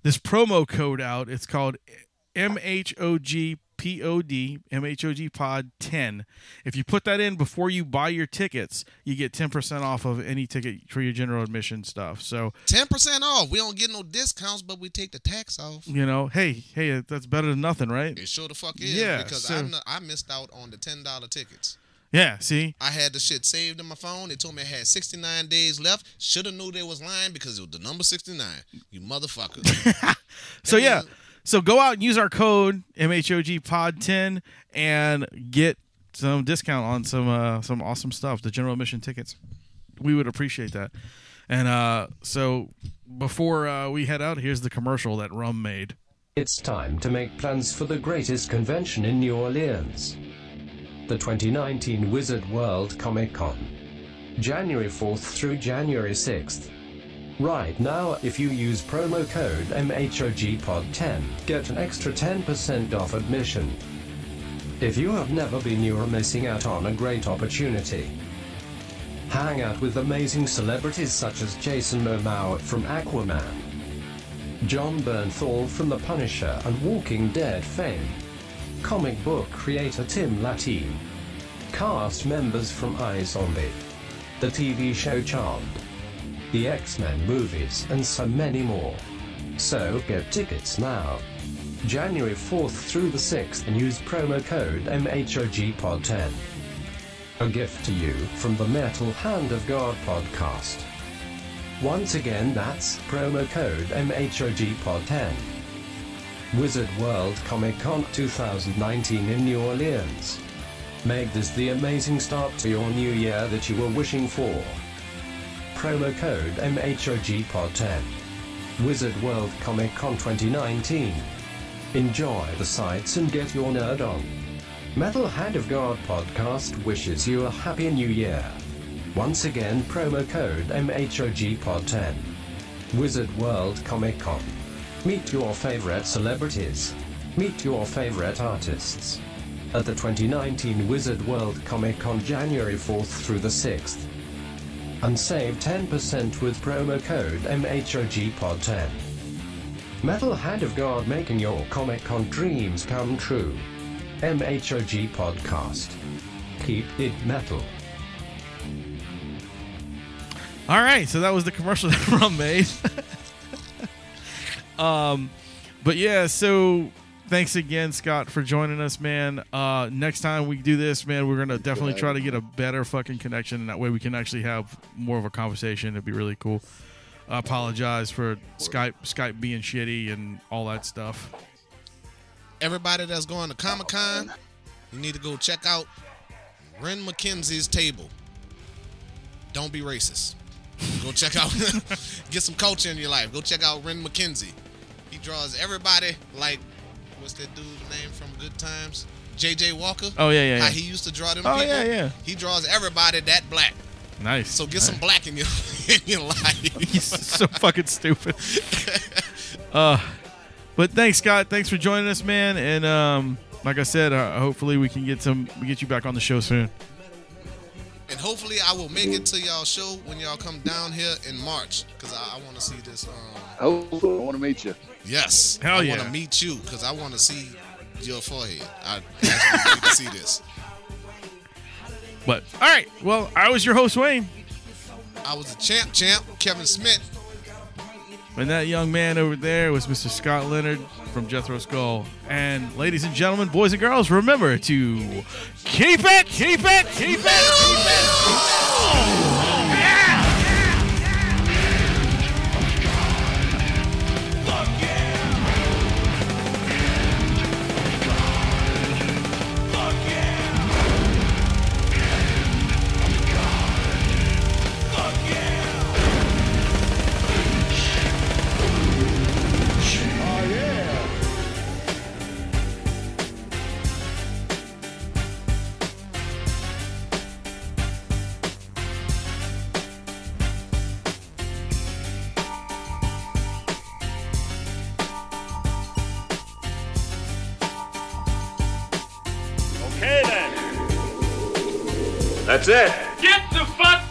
this promo code out. It's called MHOG Pod 10. If you put that in before you buy your tickets, you get 10% off of any ticket for your general admission stuff. So 10% off. We don't get no discounts, but we take the tax off. You know, hey, that's better than nothing, right? It sure the fuck is. Yeah, because I missed out on the $10 tickets. Yeah, see? I had the shit saved in my phone. It told me I had 69 days left. Should have knew they was lying because it was the number 69. You motherfucker. So go out and use our code MHOG Pod 10 and get some discount on some awesome stuff, the general admission tickets. We would appreciate that. And so before we head out, here's the commercial that Rum made. It's time to make plans for the greatest convention in New Orleans. The 2019 Wizard World Comic Con. January 4th through January 6th. Right now, if you use promo code MHOGPOD10, get an extra 10% off admission. If you have never been, you are missing out on a great opportunity. Hang out with amazing celebrities such as Jason Momoa from Aquaman, John Bernthal from The Punisher and Walking Dead fame, comic book creator Tim Latine, cast members from iZombie, the TV show Charmed, the X-Men movies, and so many more. So get tickets now. January 4th through the 6th and use promo code MHOGPod10. A gift to you from the Metal Hand of God podcast. Once again, that's promo code MHOGPod10. Wizard World Comic Con 2019 in New Orleans. Make this the amazing start to your new year that you were wishing for. Promo code MHOGPod10. Wizard World Comic Con 2019. Enjoy the sights and get your nerd on. Metal Hand of God podcast wishes you a happy new year. Once again, promo code MHOGPod10. Wizard World Comic Con. Meet your favorite celebrities. Meet your favorite artists. At the 2019 Wizard World Comic Con January 4th through the 6th. And save 10% with promo code MHOGPod10. Metal Hand of God, making your Comic Con dreams come true. MHOG podcast. Keep it metal. All right, so that was the commercial that Rum made. But yeah, so thanks again, Scott, for joining us, man. Next time we do this, man, we're gonna definitely try to get a better fucking connection, and that way we can actually have more of a conversation. It'd be really cool. I apologize for Skype being shitty and all that stuff. Everybody that's going to Comic-Con, you need to go check out Ren McKenzie's table. Don't be racist. Go check out, get some culture in your life. Go check out Ren McKenzie. He draws everybody like, what's that dude's name from Good Times? J.J. Walker. Oh, yeah. How he used to draw them people. Yeah. He draws everybody that black. Nice. So get some black in your life. He's so fucking stupid. But thanks, Scott. Thanks for joining us, man. And like I said, hopefully we can get you back on the show soon. And hopefully I will make it to y'all show when y'all come down here in March, because I want to see this. I want to meet you. Yes. Hell yeah. I want to meet you because I want to see your forehead. I actually need to see this. But, all right. Well, I was your host, Wayne. I was a champ, Kevin Smith. And that young man over there was Mr. Scott Lenard from Jethro Skull. And ladies and gentlemen, boys and girls, remember to keep it. Okay then. That's it. Get the fuck